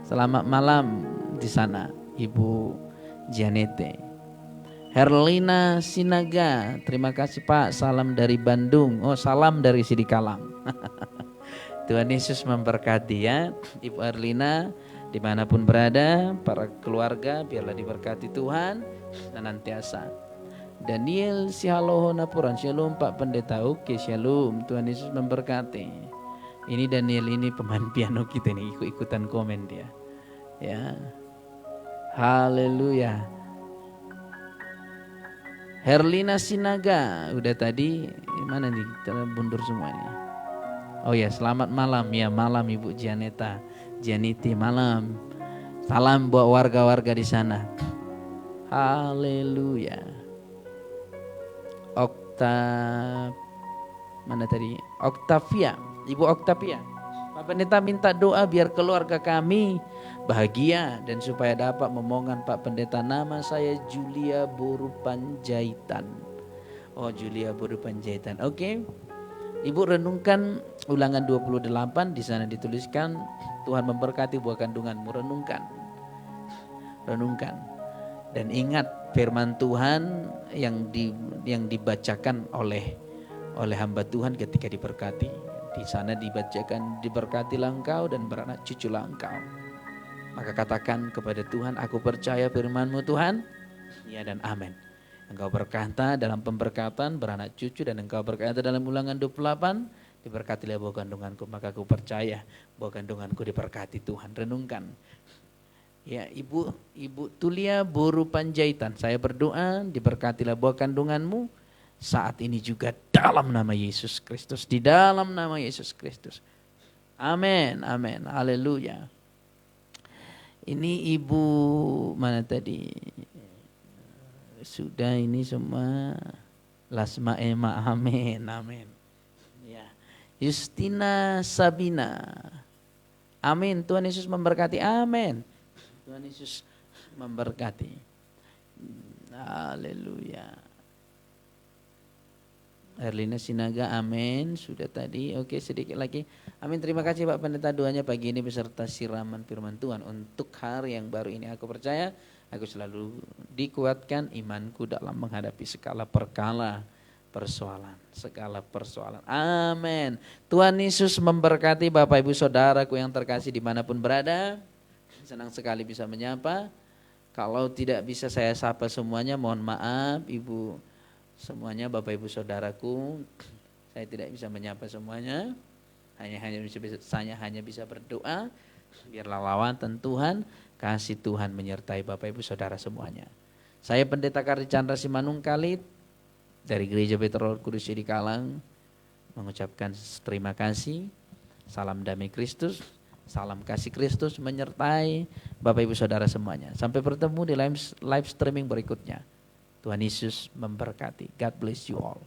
Selamat malam di sana Ibu Janete. Herlina Sinaga, terima kasih Pak, salam dari Bandung. Oh, salam dari Sidikalang. Tuhan Yesus memberkati ya Ibu Herlina dimanapun berada, para keluarga biarlah diberkati Tuhan senantiasa. Daniel Sihaloho Napuran, shalom Pak Pendeta. Oke, shalom, Tuhan Yesus memberkati. Ini Daniel ini pemain piano kita nih, ikut-ikutan komen dia. Ya. Haleluya. Herlina Sinaga, udah tadi, mana nih, kita mundur semua nih. Oh ya, selamat malam ya, malam Ibu Janiti, malam. Salam buat warga-warga di sana. Haleluya. Octavia, Ibu Octavia. Pak Pendeta minta doa biar keluarga kami bahagia dan supaya dapat memohon Pak Pendeta. Nama saya Julia Boru Panjaitan. Oh, Julia Boru Panjaitan. Oke. Ibu renungkan Ulangan 28, di sana dituliskan Tuhan memberkati buah kandunganmu. Renungkan. Dan ingat firman Tuhan yang dibacakan oleh hamba Tuhan ketika diberkati. Di sana dibacakan, diberkatilah engkau dan beranak cuculah engkau. Maka katakan kepada Tuhan, aku percaya firman-Mu Tuhan. Ya dan amin. Engkau berkata dalam pemberkatan beranak cucu, dan engkau berkata dalam Ulangan 28, diberkatilah buah kandunganku, maka aku percaya buah kandunganku diberkati Tuhan. Renungkan. Ya, Ibu Tulia Buru Panjaitan, saya berdoa diberkatilah buah kandunganmu saat ini juga dalam nama Yesus Kristus, di dalam nama Yesus Kristus. Amin, amin, haleluya. Ini Ibu mana tadi? Sudah ini semua. Lasma Ema, amin, amin. Ya. Justina Sabina, amin. Tuhan Yesus memberkati, amin. Tuhan Yesus memberkati. Haleluya. Erlina Sinaga, amin. Sudah tadi, oke, sedikit lagi. Amin, terima kasih Pak Pendeta doanya pagi ini beserta siraman firman Tuhan. Untuk hari yang baru ini aku percaya, aku selalu dikuatkan imanku dalam menghadapi segala persoalan. Amin. Tuhan Yesus memberkati Bapak Ibu Saudaraku yang terkasih dimanapun berada. Senang sekali bisa menyapa. Kalau tidak bisa saya sapa semuanya, mohon maaf Ibu semuanya, Bapak Ibu Saudaraku, saya tidak bisa menyapa semuanya. Saya hanya bisa berdoa, biarlah lawatan Tuhan, kasih Tuhan menyertai Bapak Ibu Saudara semuanya. Saya Pendeta Kardi Chandra Simanungkalit dari Gereja Petrol Kudus di Kalang mengucapkan terima kasih. Salam damai Kristus, salam kasih Kristus menyertai Bapak Ibu Saudara semuanya. Sampai bertemu di live streaming berikutnya. Tuhan Yesus memberkati. God bless you all.